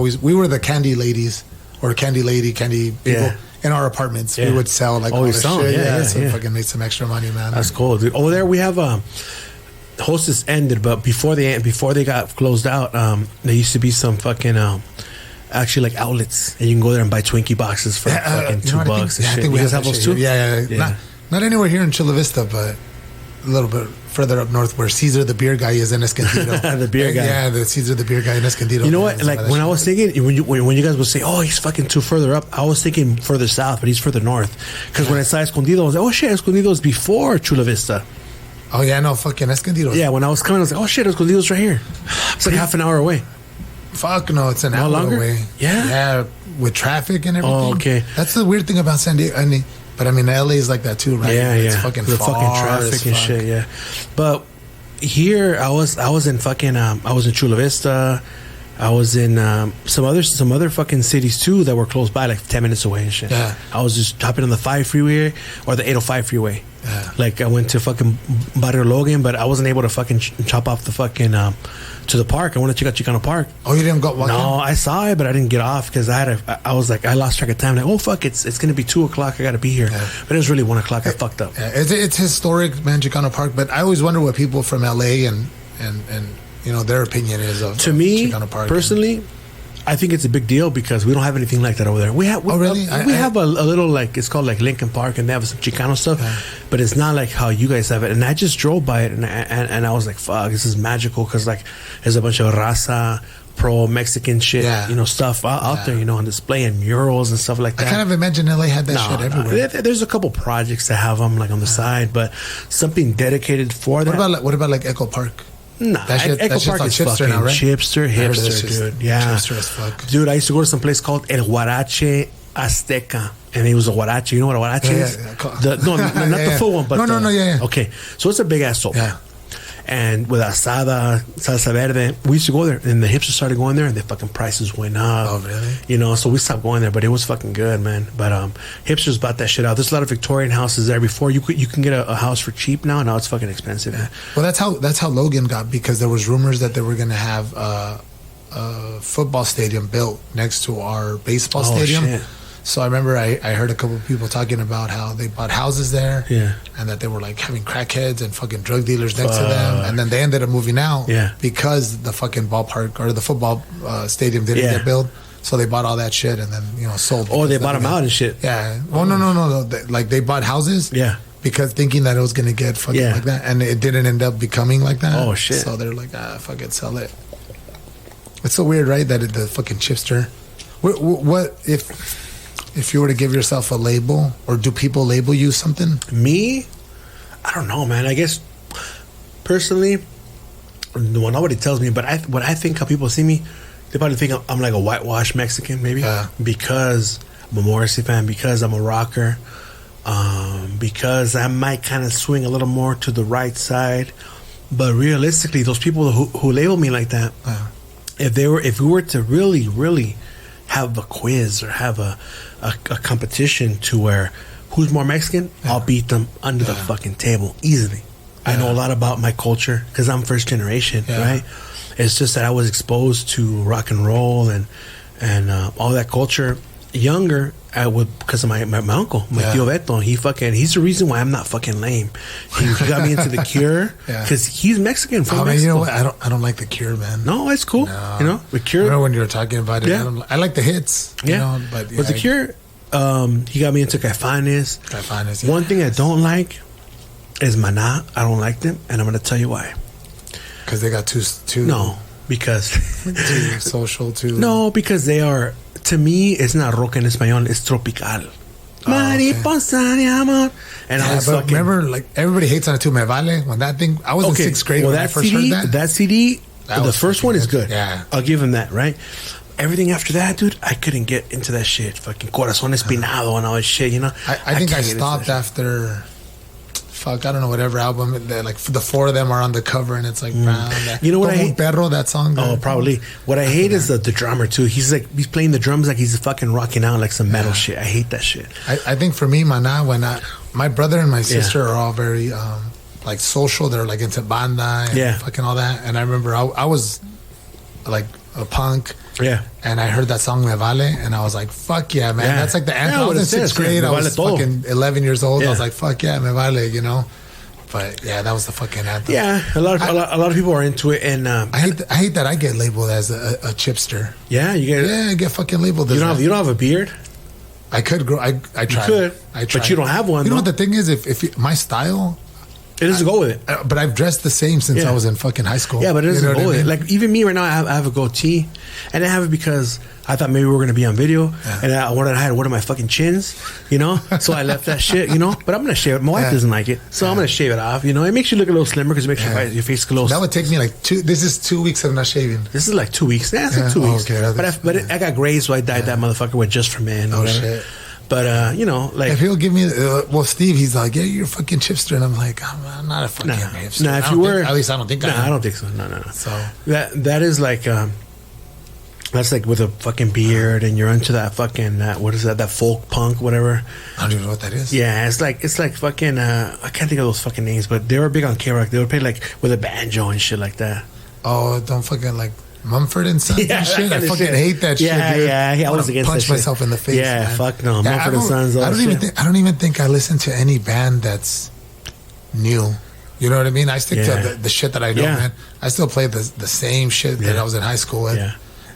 the candy ladies or candy people. Yeah. In our apartments, we would sell like all this shit. So fucking made some extra money, man. That's cool, dude. Over there, we have Hostess ended, but before they got closed out, there used to be some fucking actually like outlets, and you can go there and buy Twinkie boxes for fucking $2 and shit. I think you guys have those too. Yeah. Not anywhere here in Chula Vista, but a little bit further up north where Caesar the beer guy is in Escondido. The beer guy. Yeah, the Caesar the beer guy in Escondido. You know what? Like when I was thinking, when you guys would say, "Oh, he's fucking too further up," I was thinking further south, but he's further north. Because when I saw Escondido, I was like, "Oh shit, Escondido is before Chula Vista." Oh yeah, no, fucking Escondido. Yeah, when I was coming, I was like, "Oh shit, Escondido's right here." It's like half an hour away. Fuck no, it's an hour longer? away. Yeah, with traffic and everything. Oh, okay. That's the weird thing about San Diego. I mean, but I mean, LA is like that too, right? Yeah, It's yeah. fucking the far fucking traffic and shit. Yeah, but here I was in fucking I was in Chula Vista. I was in some other fucking cities too that were close by, like 10 minutes away and shit. Yeah. I was just hopping on the 5 freeway or the 805 freeway. Yeah. Like I went to fucking Barrio Logan, but I wasn't able to fucking chop off the fucking to the park. I wanted to check out Chicano Park. Oh, you didn't go walk No, in? I saw it, but I didn't get off because I was like, I lost track of time. Like, oh fuck, it's gonna be 2 o'clock. I gotta be here. Yeah. But it was really 1 o'clock. I fucked up. Yeah, it's historic, man, Chicano Park. But I always wonder what people from LA and you know their opinion is of To me, Chicano Park. personally, I think it's a big deal because we don't have anything like that over there. We have, Oh, really? we have a little, like, it's called like Lincoln Park, and they have some Chicano stuff, but it's not like how you guys have it. And I just drove by it, and I was like, fuck, this is magical because like there's a bunch of raza, pro Mexican shit, Yeah. you know, stuff out there, you know, on display and murals and stuff like I that. kind of imagine LA had that shit everywhere. There's a couple projects that have them like on the side, but something dedicated for that. What about like Echo Park? Nah, That shit- Echo that shit's Park on is Chipster fucking now, right? Chipster, I heard that hipster, shit's dude. Yeah, Chipster as fuck. dude. I used to go to some place called El Huarache Azteca, and it was a huarache. You know what a huarache Yeah, is? yeah. No, not Yeah, the full one, but No, yeah. Okay, so it's a big ass soap. Yeah. And with asada, salsa verde, we used to go there, and the hipsters started going there, and the fucking prices went up. Oh, really? You know, so we stopped going there, but it was fucking good, man. But hipsters bought that shit out. There's a lot of Victorian houses there. Before you can get a house for cheap now. Now it's fucking expensive. Yeah. Well, that's how Logan got, because there was rumors that they were gonna have a football stadium built next to our baseball stadium. Shit. So I remember I heard a couple of people talking about how they bought houses there, Yeah. and that they were like having crackheads and fucking drug dealers next to them, and then they ended up moving out, Yeah. because the fucking ballpark or the football stadium didn't Yeah. get built. So they bought all that shit and then sold. Oh, they because bought them out and shit. Yeah. Well, no. Like they bought houses. Yeah. Because thinking that it was gonna get fucking Yeah. like that, and it didn't end up becoming like that. Oh, shit. So they're like, fuck it, sell it. It's so weird, right? That the fucking chipster. What if you were to give yourself a label, or do people label you something? Me, I don't know, man. I guess personally, well, nobody tells me, but what I think how people see me, they probably think I'm like a whitewashed Mexican, maybe, Yeah. because I'm a Morrissey fan, because I'm a rocker, because I might kind of swing a little more to the right side. But realistically, those people who label me like that, if we were to really, really have a quiz or have a competition to where who's more Mexican, I'll beat them under the fucking table easily. I know a lot about my culture because I'm first generation, right? It's just that I was exposed to rock and roll and all that culture younger. I would, because of my uncle, my tío Beto. He's the reason why I'm not fucking lame. He got me into the Cure because he's Mexican from Man, Mexico. you know what? I don't like the Cure, man. No, it's cool. No. You know, the Cure. I remember when you were talking about it. Yeah. I like the hits. You know, but the Cure, he got me into Caifanes. Caifanes, yeah. One thing I don't like is Maná. I don't like them, and I'm going to tell you why. Because they got too No, because too social, too. no, because they are. To me, it's not rock en español. It's tropical. Mariposa de amor. And I Yeah, was but fucking. remember, like everybody hates on it too. Me vale. When that thing, I was in sixth grade when I first CD, heard that. That CD, That the was first fucking one is good. good. Yeah. I'll give him that, right? Everything after that, dude, I couldn't get into that shit. Fucking Corazón Espinado and all that shit, you know? I think I can't get into stopped that after. Fuck, I don't know, whatever album. Like the 4 of them are on the cover, and it's like brown. You know what I Como hate? Perro, that song. Oh, probably. What I hate is the drummer too. He's playing the drums like he's fucking rocking out like some metal shit. I hate that shit. I think for me, Maná, my brother and my sister are all very like social. They're like into banda and fucking all that. And I remember I was like a punk. Yeah. And I heard that song Me Vale, and I was like, fuck yeah, man. Yeah. That's like the anthem. Yeah, I what was in it sixth says, grade. Me I was Vale todo. fucking 11 years old. Yeah. I was like, fuck yeah, Me Vale, you know? But yeah, that was the fucking anthem. Yeah, a lot of people are into it, and I hate that I get labeled as a chipster. yeah, you get Yeah, I get fucking labeled as you don't that. have a beard. I could grow. I tried. could, I but tried. you don't have one, You know though. what the thing is? If my style, It doesn't go with it. but I've dressed the same since Yeah. I was in fucking high school. Yeah, but it You doesn't know what go I with it. mean? Like even me right now, I have a goatee, and I have it because I thought maybe we were gonna be on video, and I wanted to hide one of my fucking chins, you know. So I left that shit, you know. But I'm gonna shave it. My wife Yeah. doesn't like it, so I'm gonna shave it off. You know, it makes you look a little slimmer because it makes your face a little. That would take me like 2. This is 2 weeks of not shaving. This is like 2 weeks. Yeah, it's like Yeah. 2 Oh, weeks. okay. But I got gray, so I dyed that motherfucker with Just for Men. Or Oh, whatever. shit. But you know, like If he'll give me, well, Steve, he's like, yeah, you're a fucking chipster, and I'm like, I'm not a fucking hipster. nah. I If don't you were, think- at least I don't think I Nah, am. I don't think so. No. So That is like that's like with a fucking beard and you're into that fucking what is that folk punk whatever. I don't even know what that is. Yeah, it's like fucking I can't think of those fucking names, but they were big on K-Rock. They would play like with a banjo and shit like that. Oh, don't fucking like Mumford and Sons Yeah, and that shit. I kind of fucking shit. hate that Yeah, shit, dude. yeah, I was wanna against punch that shit. myself in the face. Yeah, man. fuck no. I Mumford and don't- Sons, all I don't that even shit. think. I don't even think I listen to any band that's new. You know what I mean? I stick Yeah. to the shit that I know, Yeah. man. I still play the same shit that Yeah. I was in high school with. Yeah.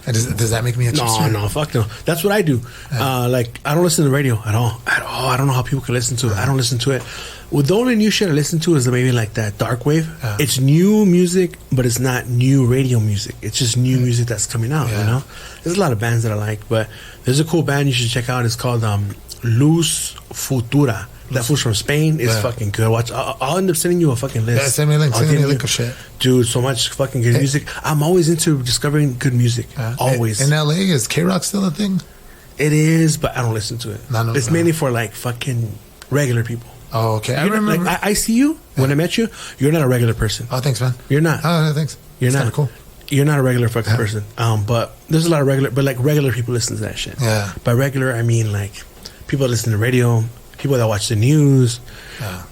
And does that make me a chipster? No, fuck no. That's what I do. Like I don't listen to the radio at all. I don't know how people can listen to it. I don't listen to it. Well, the only new shit I listen to is maybe like that dark wave. It's new music, but it's not new radio music. It's just new music that's coming out. Yeah. You know, there's a lot of bands that I like, but there's a cool band you should check out. It's called Luz Futura. That fool's from Spain. It's Yeah. fucking good. Watch. I'll end up sending you a fucking list. Yeah, send me a link. I'll Send me give a link you- of shit. Dude, so much fucking good music. I'm always into discovering good music. Always. In LA, is K-Rock still a thing? It is, but I don't listen to it. No, it's no. mainly for like fucking regular people. Oh, okay. I You're not- remember. like, I see you when I met you. You're not a regular person. Oh, thanks, man. You're not. Oh, no, thanks. You're It's not kinda cool. You're not a regular fucking person. But there's a lot of regular people listen to that shit. Yeah. By regular, I mean like people that listen to radio, people that watch the news,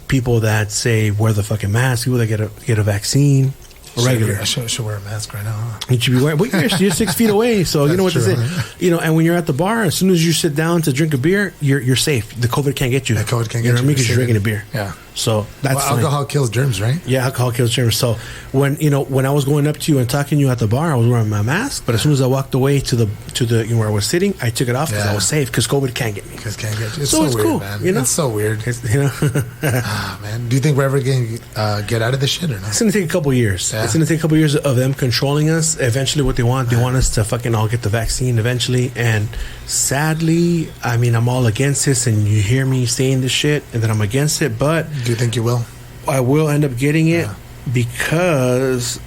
people that say wear the fucking mask, people that get a vaccine. Regular. I should wear a mask right now. Huh? You should be wearing. Well, you're 6 feet away, so you know what That's to true, say. huh? You know, and when you're at the bar, as soon as you sit down to drink a beer, you're safe. The COVID can't get you. The COVID can't You know get what I you. mean? Because you're drinking a beer. Yeah. So that's Well, fine. alcohol kills germs, right? Yeah, alcohol kills germs. So when I was going up to you and talking to you at the bar, I was wearing my mask. But as soon as I walked away to the where I was sitting, I took it off because Yeah. I was safe because COVID can't get me. Because can't get you. It's So so, it's weird, cool, man. you know? It's so weird. You know, Ah, man. Do you think we're ever going to get out of this shit or not? it's gonna take a couple years. Yeah. It's gonna take a couple years of them controlling us. Eventually, what they want us to fucking all get the vaccine eventually. And sadly, I mean, I'm all against this, and you hear me saying this shit, and that I'm against it, but Do you think you will? I will end up getting it because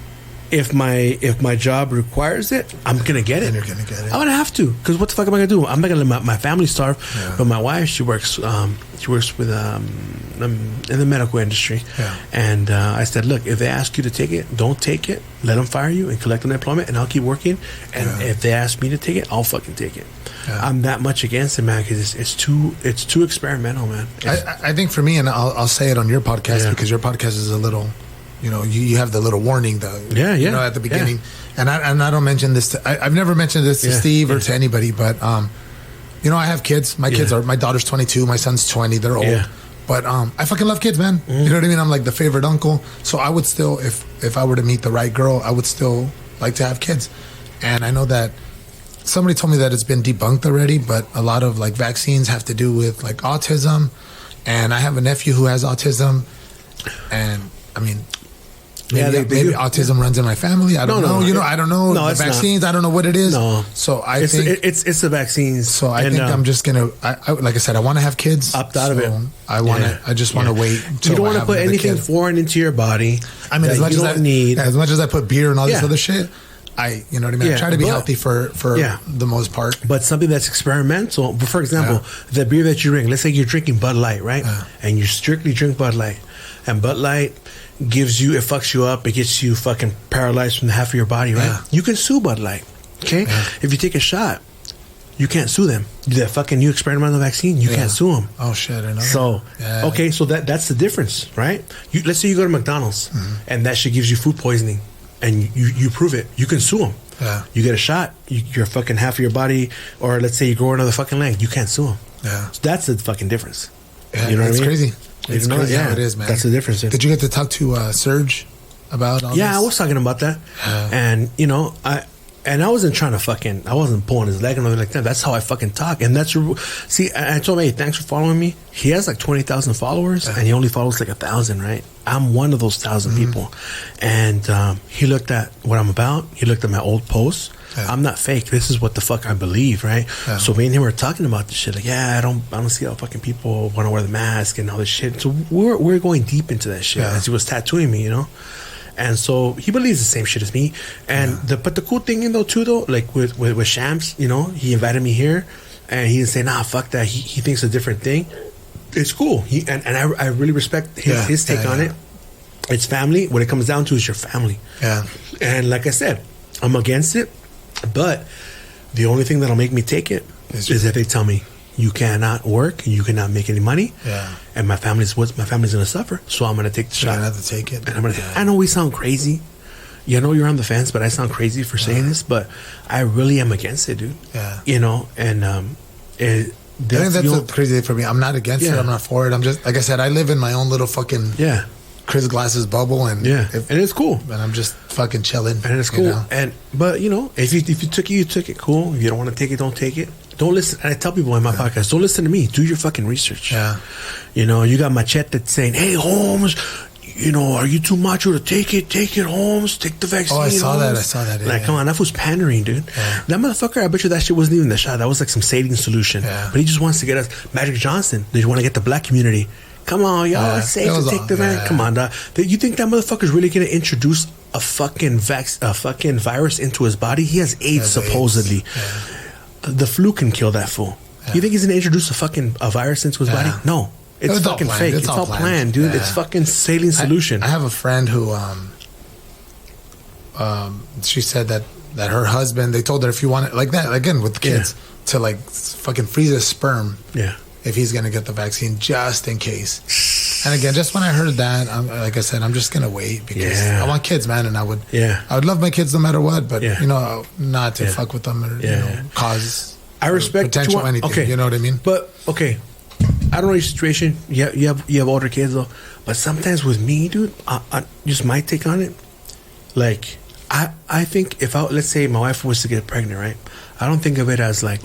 if my job requires it, I'm gonna get it. Then you're gonna get it. I'm gonna have to, because what the fuck am I gonna do? I'm not gonna let my family starve. Yeah. But my wife, she works with in the medical industry, Yeah. and I said, look, if they ask you to take it, don't take it. Let them fire you and collect unemployment, and I'll keep working. And Yeah. if they ask me to take it, I'll fucking take it. Yeah. I'm that much against it, man, because it's too experimental, man. I think for me, and I'll say it on your podcast Yeah. because your podcast is a little, you know, you have the little warning, though. Yeah, You yeah, know, at the yeah. beginning, and I don't mention this. I've never mentioned this to Yeah, Steve or yeah. to anybody, but you know, I have kids. My kids Yeah. are. My daughter's 22. My son's 20. They're old. Yeah. But I fucking love kids, man. Mm-hmm. You know what I mean? I'm like the favorite uncle. So I would still, if I were to meet the right girl, I would still like to have kids. And I know that somebody told me that it's been debunked already, but a lot of like vaccines have to do with like autism. And I have a nephew who has autism. And I mean, Yeah, maybe, they maybe do. autism runs in my family. I don't know. You know, I don't know No, the it's not. vaccines. I don't know what it is. No. So I it's, think. it's the vaccines. So I And, think I'm just gonna, like I said, I want to have kids. opt out of it. I want to. Yeah. I just want to Yeah. wait. Till You don't I want to have put another anything kid. foreign into your body. I mean, that as much you as don't I need. as much as I put beer and all this Yeah. other shit, you know what I mean. I Yeah, try to be but- healthy for Yeah. the most part. But something that's experimental. But for example, the beer that you drink, let's say you're drinking Bud Light, right? And you strictly drink Bud Light. And Bud Light gives you, it fucks you up. It gets you fucking paralyzed from the half of your body, right? Yeah. You can sue Bud Light, okay? If you take a shot, you can't sue them. That fucking new experimental vaccine, you can't sue them. Oh shit! I know. So Yeah. okay, so that's the difference, right? Let's say you go to McDonald's and that shit gives you food poisoning, and you prove it, you can sue them. Yeah. You get a shot, you're fucking half of your body, or let's say you grow another fucking leg, you can't sue them. Yeah. So that's the fucking difference. Yeah, you know what I it's mean? crazy. You It's know, crazy yeah, how it is, man. That's the difference. Did you get to talk to Serge about all Yeah, this? I was talking about that, Yeah. and you know, And I wasn't pulling his leg or nothing like that. That's how I fucking talk. And see, I told him, hey, thanks for following me. He has like 20,000 followers and he only follows like 1,000, right? I'm one of those 1,000 people. And he looked at what I'm about. He looked at my old posts. Yeah. I'm not fake. This is what the fuck I believe, right? Yeah. So me and him were talking about this shit. Like, yeah, I don't see how fucking people want to wear the mask and all this shit. So we're going deep into that shit as he was tattooing me, you know? And so he believes the same shit as me. And but the cool thing like with Shams, you know, he invited me here and he didn't say, nah, fuck that. He thinks a different thing. It's cool. I really respect his take on it. It's family. What it comes down to is your family. Yeah. And like I said, I'm against it. But the only thing that'll make me take it is if they tell me you cannot work, you cannot make any money, and my family's gonna suffer. So I'm gonna take the shot. I have to take it. And I'm gonna. I know we sound crazy. You know, you're on the fence, but I sound crazy for saying this. But I really am against it, dude. Yeah. You know, and I think that's the crazy thing for me. I'm not against it. I'm not for it. I'm just, like I said, I live in my own little fucking Chris Glass's bubble, and and it's cool. And I'm just fucking chilling, and it's cool. You know? But you know, if you took it, you took it. Cool. If you don't want to take it, don't take it. Don't listen. And I tell people in my podcast, don't listen to me. Do your fucking research. Yeah. You know, you got Machete that's saying, "Hey, Holmes, you know, are you too macho to take it? Take it, Holmes. Take the vaccine." Oh, I saw that. Like, come on, that was pandering, dude. Yeah. That motherfucker, I bet you that shit wasn't even the shot. That was like some saline solution. Yeah. But he just wants to get us. Magic Johnson, they want to get the black community. Come on, y'all. It's safe to take the vaccine. Come on, dog. You think that motherfucker's really gonna introduce a fucking virus into his body? He has AIDS, supposedly. The flu can kill that fool. You think he's gonna introduce a virus into his body? No. It's fucking fake. It's all planned, dude. It's fucking saline solution. I have a friend who, she said that her husband, they told her if you want it, like that, again, with the kids, to like fucking freeze his sperm. Yeah. If he's going to get the vaccine, just in case. And again, just when I heard that, like I said, I'm just going to wait because I want kids, man. And I would love my kids no matter what, but, you know, not to fuck with them or, you know, cause I respect potential anything. Okay. You know what I mean? But, okay. I don't know your situation. You have older kids, though. But sometimes with me, dude, I just my take on it, like, I think if let's say my wife was to get pregnant, right? I don't think of it as like,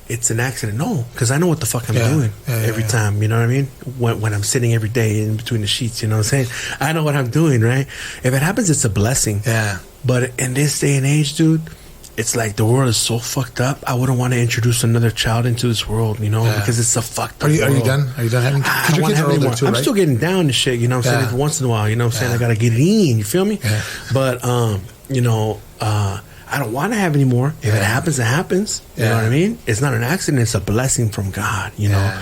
it's an accident. No, because I know what the fuck I'm doing every time. You know what I mean? When I'm sitting every day in between the sheets, you know what I'm saying? I know what I'm doing, right? If it happens, it's a blessing. Yeah. But in this day and age, dude, it's like the world is so fucked up. I wouldn't want to introduce another child into this world, you know, because it's a fucked up world. Are you done? Are you done having kids? I don't want to have any more. I'm still getting down to shit, you know what I'm saying? Every once in a while, you know what I'm saying? I got to get it in, you feel me? Yeah. But, you know, I don't want to have any more. If it happens, it happens. You know what I mean? It's not an accident. It's a blessing from God, you know.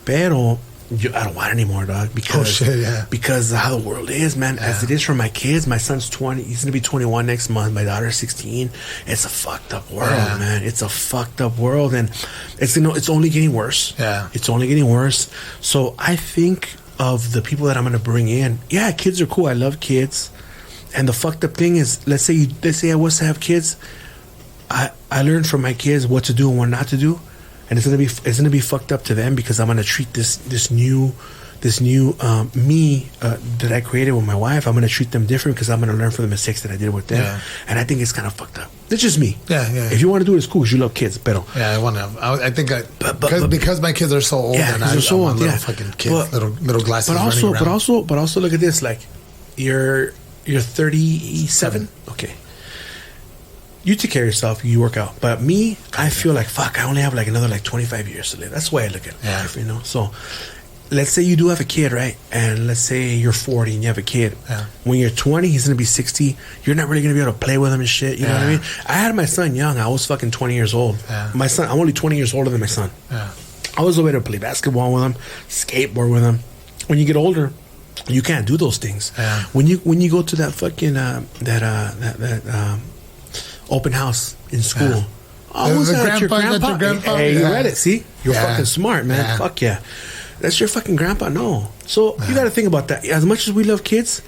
Pero I don't want any more, dog, because because of how the world is, man. As it is for my kids. My son's 20. He's going to be 21 next month. My daughter's 16. It's a fucked up world, man. It's a fucked up world. And it's, you know, it's only getting worse. Yeah. It's only getting worse. So I think of the people that I'm going to bring in. Yeah, kids are cool. I love kids. And the fucked up thing is, let's say I was to have kids, I learned from my kids what to do and what not to do, and it's gonna be fucked up to them because I'm gonna treat this new me that I created with my wife. I'm gonna treat them different because I'm gonna learn from the mistakes that I did with them, and I think it's kind of fucked up. It's just me. Yeah. If you want to do it, it's cool because you love kids, pero I want to. I think because my kids are so old, and I'm so old, little fucking kids, little glasses. But also look at this, like you're 37? Okay. You take care of yourself, you work out. But me, I feel like, fuck, I only have like another 25 years to live. That's the way I look at life, you know? So, let's say you do have a kid, right? And let's say you're 40 and you have a kid. Yeah. When you're 20, he's going to be 60. You're not really going to be able to play with him and shit. You know what I mean? I had my son young. I was fucking 20 years old. Yeah. My son, I'm only 20 years older than my son. Yeah. I was able to play basketball with him, skateboard with him. When you get older, you can't do those things. Yeah. When you go to that fucking that open house in school. Yeah. Oh, who's that? Your grandpa? Hey, you read it. See? You're fucking smart, man. Yeah. Fuck yeah. That's your fucking grandpa. No. So you got to think about that. As much as we love kids,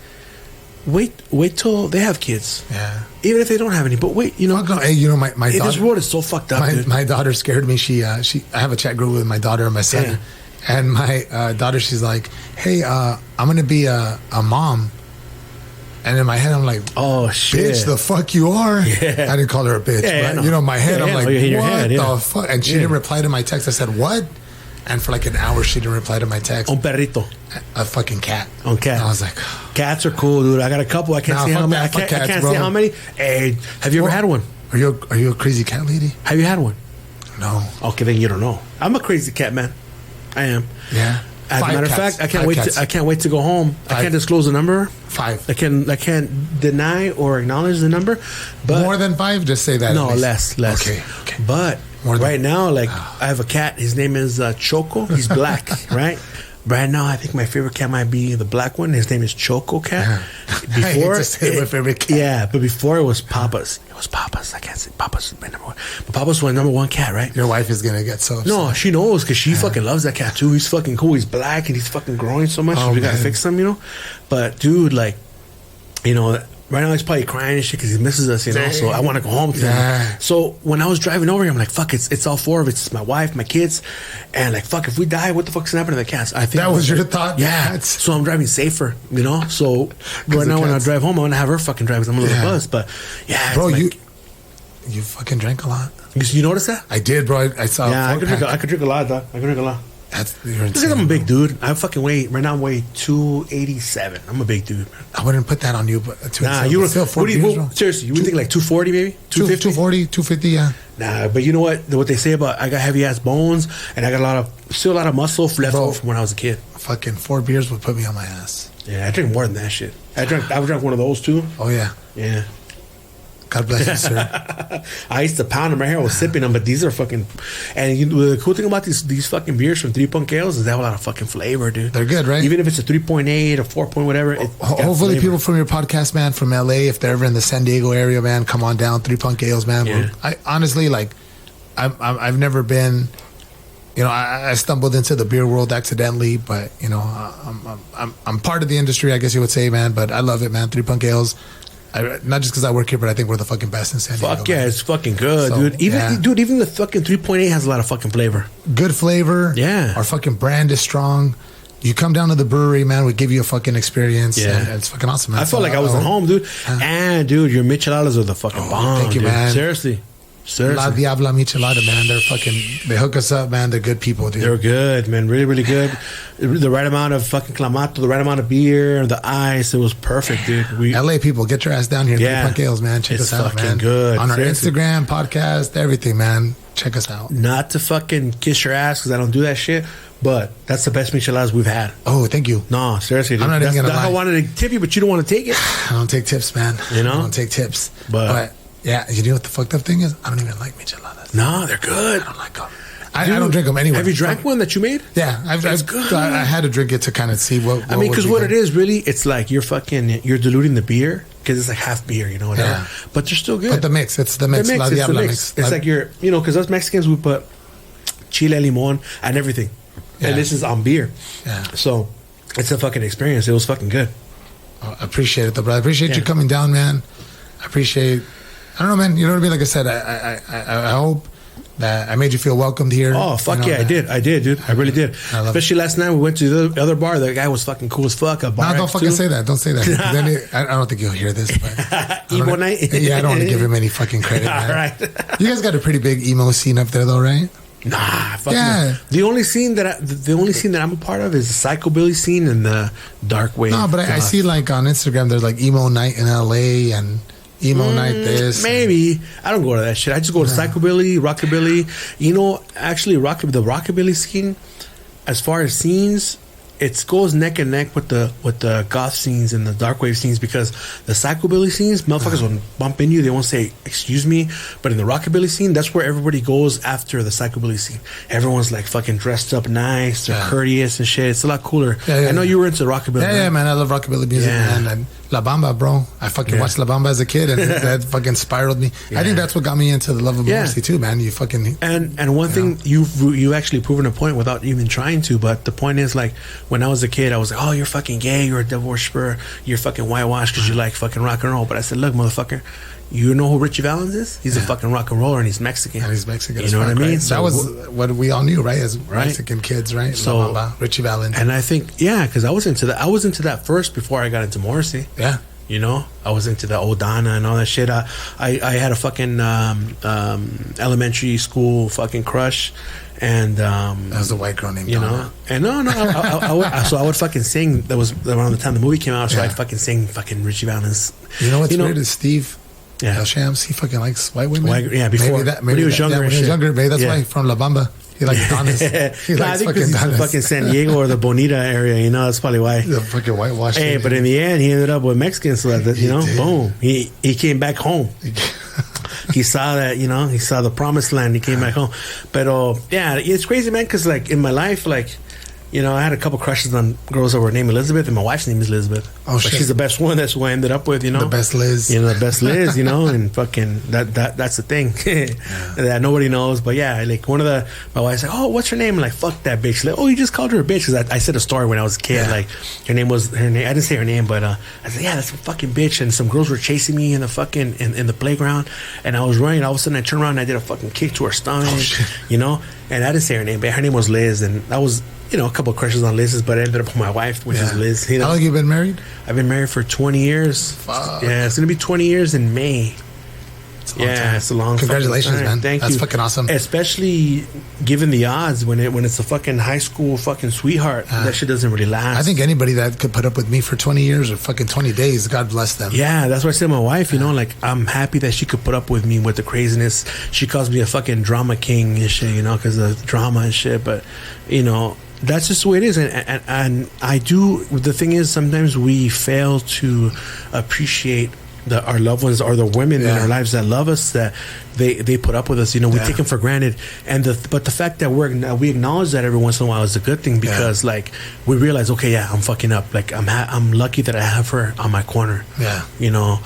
wait till they have kids. Yeah. Even if they don't have any. But wait, you know. Hey, you know, my daughter. This world is so fucked up. My daughter scared me. I have a chat group with my daughter and my son. Yeah. And my daughter, she's like, hey, I'm going to be a mom. And in my head, I'm like, Oh shit! bitch, the fuck you are. Yeah. I didn't call her a bitch, Yeah, but no. you know, in my head, Yeah, I'm yeah, like, no, in your what head, the yeah. fuck? And she Yeah. didn't reply to my text. I said, what? And for like an hour, she didn't reply to my text. Un perrito. A fucking cat. Un cat. And I was like, Cats are cool, dude. I got a couple. I can't Nah, say how fuck many. that. Fuck I cats, can't bro. say how many. Hey, have you ever had one? are you a crazy cat lady? Have you had one? No. Okay, then you don't know. I'm a crazy cat man. I am. Yeah. As a Five matter of cats. fact, I can't Five wait. cats. I can't wait to go home. I Five. can't disclose the number. 5. I can't deny or acknowledge the number. But More than 5? Just say that. no, at least. less. Okay. But More than- right now, like I have a cat. His name is Choco. He's black, right? Right now, I think my favorite cat might be the black one. His name is Choco Cat. I hate to say my favorite cat. Yeah, but before it was Papa's. It was Papa's. I can't say Papa's was my number one. But Papa's was my number one cat, right? Your wife is going to get so upset. No, she knows because she fucking loves that cat too. He's fucking cool. He's black and he's fucking growing so much. Oh, We gotta man. fix him, you know. But dude, like, you know, right now he's probably crying and shit because he misses us, you know. So I want to go home to Yeah. him. So when I was driving over here, I'm like, fuck, it's all 4 of it. It's my wife, my kids, and like, fuck, if we die, what the fuck's gonna happen to the cats? I think That was your thought? Yeah. Cats? So I'm driving safer, you know. So right of now when I cats. drive home, I want to have her fucking drive because I'm a little Yeah. buzzed. But yeah, Bro, it's like, you fucking drank a lot. you notice that? I did, bro. I saw Yeah, a I could 4-pack. drink a lot, dog. I could drink a lot. You're insane. Because I'm a big dude. I fucking weigh right now. I'm weigh 287. I'm a big dude. Man. I wouldn't put that on you, but Nah, you still don't. What do you? Seriously, you would think like 240 maybe? 250? 240, 250, yeah. Nah, but you know what they say about I got heavy ass bones and I got still a lot of muscle left Bro. over from when I was a kid. Fucking 4 beers would put me on my ass. Yeah, I drink more than that shit. I drank one of those too. Oh, yeah. Yeah. God bless you, sir. I used to pound them right here. I was sipping them, but these are fucking. And the cool thing about these fucking beers from 3 Punk Ales is they have a lot of fucking flavor, dude. They're good, right? Even if it's a 3.8 or 4 point whatever. It's got Hopefully flavor. people from your podcast, man, from LA, if they're ever in the San Diego area, man, come on down. 3 Punk Ales, man. Yeah. I honestly, like, I've never been, you know, I stumbled into the beer world accidentally, but, you know, I'm part of the industry, I guess you would say, man, but I love it, man. 3 Punk Ales. Not just because I work here, but I think we're the fucking best in San Diego. Fuck yeah, man. it's fucking good, So, dude. Even yeah. the fucking 3.8 has a lot of fucking flavor. Good flavor. Yeah. Our fucking brand is strong. You come down to the brewery, man, we give you a fucking experience. Yeah. And it's fucking awesome, man. I felt like I was at home, dude. And dude, your micheladas are the fucking bomb. thank you, dude. man. Seriously. La Diabla Michelada, man. They hook us up, man. They're good people, dude. They're good, man. Really, really good. The right amount of fucking clamato, the right amount of beer, the ice. It was perfect, dude. LA people, get your ass down here. Yeah. 3 Punk Ales, man. Check It's us out, fucking man. good. On our Seriously. Instagram, podcast, everything, man. Check us out. Not to fucking kiss your ass because I don't do that shit, but that's the best micheladas we've had. Oh, thank you. No, seriously, dude. I'm not even gonna I lie. wanted to tip you, but you don't want to take it. I don't take tips, man. You know? I don't take tips. But yeah, you know what the fucked up thing is? I don't even like micheladas. No, they're good. I don't like them. I don't drink them anyway. Have you drank one that you made? Yeah, It's good. I had to drink it to kind of see what. I mean, because would what be it good. is really, it's like you're diluting the beer because it's like half beer, you know, whatever. Yeah. But they're still good. But the mix, it's the mix. The mix, La it's the Diabla mix. It's like because us Mexicans, we put chile, limon, and everything. Yeah. And this is on beer. Yeah. So it's a fucking experience. It was fucking good. I appreciate it, though, bro. I appreciate you Yeah. coming down, man. I appreciate. I don't know, man. You know what I mean? Like I said, I hope that I made you feel welcomed here. Oh, fuck You know, yeah, I did, dude. I really did. I love Especially last night, we went to the other bar. The guy was fucking cool as fuck. A bar No, don't X fucking too. say that. Don't say that. Then I don't think you'll hear this. But I don't Emo know- night? Yeah, I don't want to give him any fucking credit. All Man. right. You guys got a pretty big emo scene up there, though, right? Nah, fuck Yeah. no. The only scene that I'm a part of is the psychobilly scene and the dark wave. No, but I goth. see like on Instagram, there's like emo night in LA and emo night this. Maybe I don't go to that shit. I just go to psychobilly, rockabilly. You know, actually, the rockabilly scene, as far as scenes, it goes neck and neck with the goth scenes and the dark wave scenes because the psychobilly scenes, motherfuckers will bump in you. They won't say excuse me, but in the rockabilly scene, that's where everybody goes after the psychobilly scene. Everyone's like fucking dressed up nice, they're courteous and shit. It's a lot cooler. Yeah, yeah. I know you were into rockabilly. Yeah, yeah, man. I love rockabilly music, Yeah. man. And La Bamba, bro. I fucking watched La Bamba as a kid, and that fucking spiraled me. I Yeah. think that's what got me into the love of Yeah. Morrissey too, man. You fucking And one thing you actually proven a point without even trying to, but the point is like when I was a kid, I was like, oh, you're fucking gay, you're a devil worshiper, you're fucking whitewashed because you like fucking rock and roll. But I said, look, motherfucker, you know who Richie Valens is? He's a fucking rock and roller and he's Mexican. and he's Mexican. You as know what I fuck, mean? right? So that was what we all knew, right? As Right. Mexican kids, right? So- La Bamba, Richie Valens. and I think because I was into that. I was into that first before I got into Morrissey. Yeah. You know, I was into the Odana and all that shit. I had a fucking elementary school fucking crush, and That was a white girl named you Donna. know, and I would fucking sing. That was around the time the movie came out, so Yeah. I'd fucking sing fucking Richie Valens. You know what's weird is Steve Yeah. Shams, he fucking likes white women. Before when he was younger. when and he was shit. younger, maybe that's Yeah. why from La Bamba. He likes Donnas. He No, I likes think fucking because he's from Donnas. fucking San Diego or the Bonita area, you know, that's probably why. The fucking whitewash. Hey, but in the end, he ended up with Mexicans, so that, you know, did. boom, he came back home. He saw that, you know, he saw the promised land. He came back home. But yeah, it's crazy, man, because like in my life, like, you know, I had a couple crushes on girls that were named Elizabeth, and my wife's name is Elizabeth. Oh, But shit. she's the best one. That's who I ended up with, you know. The best Liz. You know, the best Liz, you know, and fucking that's the thing that nobody knows. But yeah, like my wife's like, oh, what's her name? I'm like, fuck that bitch. Like, oh, you just called her a bitch. Cause I said a story when I was a kid. Yeah. Like her name. I didn't say her name, but I said, yeah, that's a fucking bitch. And some girls were chasing me in the fucking in the playground, and I was running. All of a sudden, I turned around and I did a fucking kick to her stomach, you know. And I didn't say her name, but her name was Liz, and that was, you know, a couple of crushes on Liz's, but I ended up with my wife, which is Liz. You know? How long you been married? I've been married for 20 years. Fuck. Yeah, it's gonna be 20 years in May. It's a long Yeah, time. it's a long. Congratulations, fucking time. man. Thank That's you. fucking awesome. Especially given the odds when it's a fucking high school fucking sweetheart. That shit doesn't really last. I think anybody that could put up with me for 20 years or fucking 20 days, God bless them. Yeah, that's what I said to my wife, you know, like, I'm happy that she could put up with me with the craziness. She calls me a fucking drama king and shit, you know, because of drama and shit. But, you know, that's just the way it is. And I do, the thing is, sometimes we fail to appreciate our loved ones or the women in Yeah. our lives that love us, that they put up with us. You know, we take them for granted. But the fact that we acknowledge that every once in a while is a good thing, because like we realize, okay, yeah, I'm fucking up. Like I'm lucky that I have her on my corner. Yeah. You know,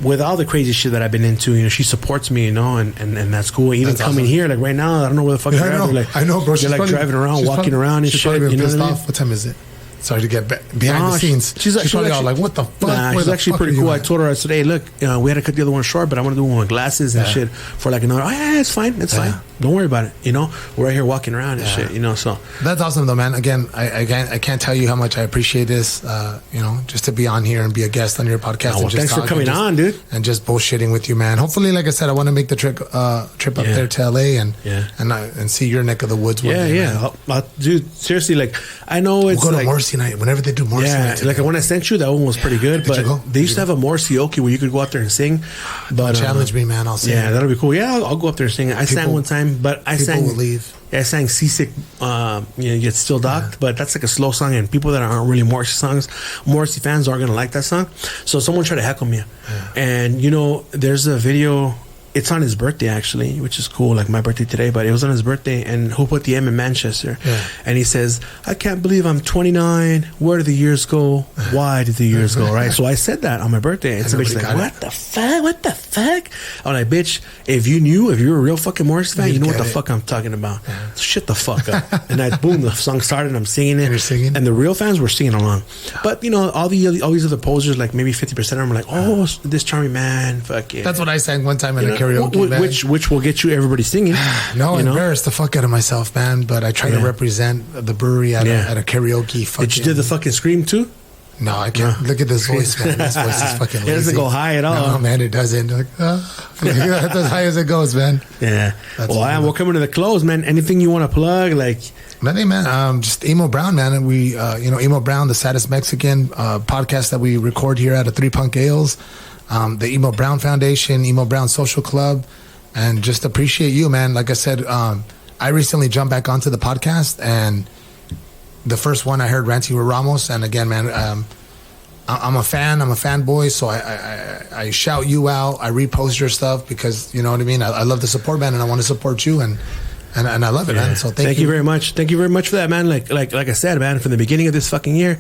with all the crazy shit that I've been into, you know, she supports me, you know, and that's cool. Even That's coming awesome. here, like right now, I don't know where the fuck Yeah, you're I at. know. They're like, I know, bro. You're like driving around, walking around and she's shit. probably You been know pissed what I mean? off. What time is it? Sorry to get behind No, the scenes. she's probably all actually- like, "What the fuck?" Nah, Where she's the actually fuck pretty are you cool. I at? told her, I said, hey, look, we had to cut the other one short, but I want to do one with glasses and Yeah. shit for like another. Oh, yeah, it's fine. It's fine. Don't worry about it. You know, we're right here walking around and shit, you know, so. That's awesome, though, man. Again, I can't tell you how much I appreciate this. You know, just to be on here and be a guest on your podcast. Oh, well, and just thanks for talk coming and just- on, dude. And just bullshitting with you, man. Hopefully, like I said, I want to make the trip up Yeah. there to LA and Yeah. and see your neck of the woods. One Yeah, day, yeah. man. Dude, seriously, like, I know it's We'll go like. to Morrissey night whenever they do Morrissey Yeah, night. like when I sent you, that one was pretty good. Did you go? But they used to have a Morrissey where you could go out there and sing. But Challenge me, man. I'll sing. Yeah, that'll be cool. Yeah, I'll go up there and sing. I sang one time, but I people sang. will leave. Yeah, I sang "Seasick." You know, get still docked, but that's like a slow song, and people that aren't really Morrissey fans aren't gonna like that song. So someone tried to heckle me, and you know, there's a video. It's on his birthday actually, which is cool. Like my birthday today, but it was on his birthday, and who put the M in Manchester? Yeah. And he says, "I can't believe I'm 29. Where did the years go? Why did the years go?" Right. So I said that on my birthday, and somebody's like, nobody got "What the fuck? What the fuck?" I'm like, "Bitch, if you're a real fucking Morrissey fan, you know what get the it. fuck I'm talking about. Shut the fuck up." And I boom, the song started, and I'm singing it. And you're singing? And the real fans were singing along. But you know, all these other posers, like maybe 50% of them, are like, "Oh, this charming man, fuck yeah." That's what I sang one time in You a know, karaoke band. which will get you everybody singing. No, you know? embarrassed the fuck out of myself, man. But I try to Yeah. represent the brewery at a karaoke. Fucking, Did you do the fucking scream too? No, I can't. No. Look at this voice, man. This voice is fucking lazy. It doesn't go high at all. No, man, it doesn't. Like, that's as high as it goes, man. Yeah. That's Well, all. we're coming to the close, man. Anything you want to plug? Like, Nothing, man. Just Emo Brown, man. And we, Emo Brown, the saddest Mexican podcast that we record here at a Three Punk Ales, the Emo Brown Foundation, Emo Brown Social Club, and just appreciate you, man. Like I said, I recently jumped back onto the podcast, and the first one I heard Ranty with Ramos, and again, man, I'm a fan. I'm a fanboy, so I shout you out. I repost your stuff because you know what I mean. I love the support, man, and I want to support you, and I love it, man. So thank you very much. Thank you very much for that, man. Like I said, man, from the beginning of this fucking year,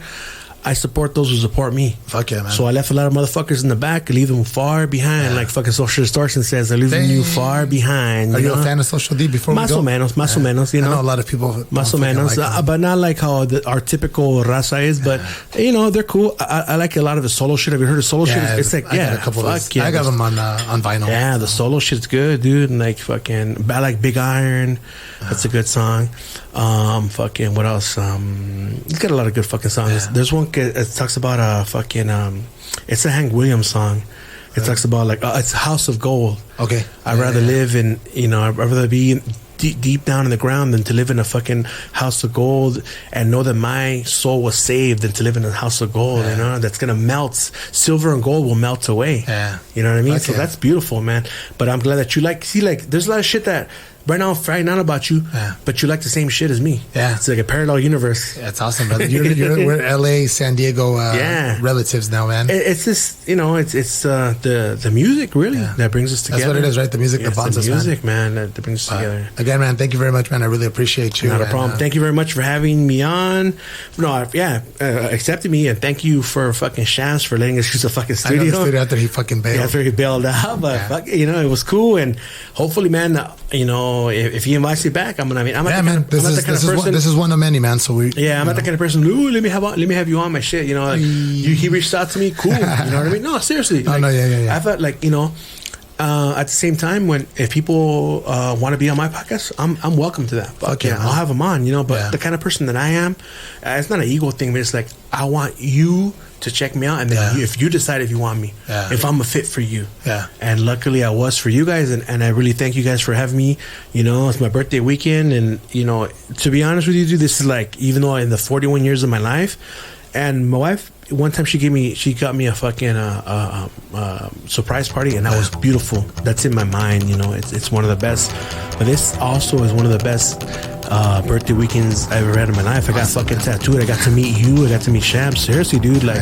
I support those who support me. Fuck yeah, man. So I left a lot of motherfuckers in the back, leave them far behind. Like fucking Social Distortion says, I leave you far behind. Are you know? a fan of Social D before Más we go? o menos, you know. I know a lot of people. don't Más o fucking menos, like them. but not like how our typical raza is. But you know, they're cool. I like a lot of the solo shit. Have you heard of solo shit? It's like I got a couple of those. I got them on vinyl. Yeah, the solo shit's good, dude. And like fucking, I like Big Iron. That's a good song. Fucking, what else? He's got a lot of good fucking songs. There's one that talks about fucking It's a Hank Williams song. It talks about like it's House of Gold. Okay. I'd rather live in, I'd rather be deep down in the ground than to live in a fucking house of gold and know that my soul was saved than to live in a house of gold, that's gonna melt. Silver and gold will melt away. Yeah. You know what I mean? Okay. So that's beautiful, man. But I'm glad that you there's a lot of shit that right now I'm finding out about you, but you like the same shit as me. Yeah. It's like a parallel universe. Yeah, it's awesome, brother. We're LA, San Diego relatives now, man. It's just, it's the music really that brings us together. That's what it is, right? The music that bonds us, man. The music, man, that brings us together. Again, man, thank you very much, man. I really appreciate you. Not a problem. Thank you very much for having me on. Accepting me, and thank you for fucking Shams for letting us use the fucking studio. I know the studio after he fucking bailed. Yeah, after he bailed out, but fuck, it was cool, and hopefully, man, if he invites me back, I'm not the kind of person. This is one of many, man. So I'm not the kind of person. Ooh, let me have you on my shit. He reached out to me. Cool. You know what I mean? No, seriously. Yeah. I felt like at the same time, if people want to be on my podcast, I'm welcome to that. Fuck yeah, I'll have them on. But the kind of person that I am, it's not an ego thing, but it's like I want you to check me out, and then if you decide if you want me, if I'm a fit for you. And luckily I was for you guys, and I really thank you guys for having me. It's my birthday weekend, and to be honest with you, dude, this is like, even though in the 41 years of my life, and my wife, one time she got me a fucking surprise party, and that was beautiful. That's in my mind. It's one of the best. But this also is one of the best birthday weekends I've ever had in my life. I got fucking tattooed. I got to meet you. I got to meet Shams. Seriously, dude. Like,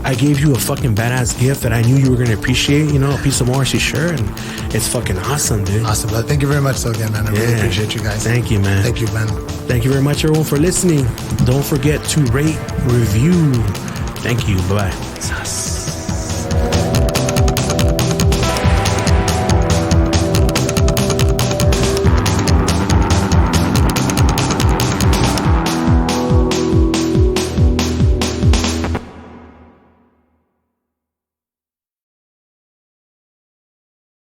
I gave you a fucking badass gift that I knew you were gonna appreciate. A piece of Morrissey shirt, and it's fucking awesome, dude. Awesome. But thank you very much, again, man. I really appreciate you guys. Thank you, man. Thank you, man. Thank you very much, everyone, for listening. Don't forget to rate, review. Thank you. Bye-bye.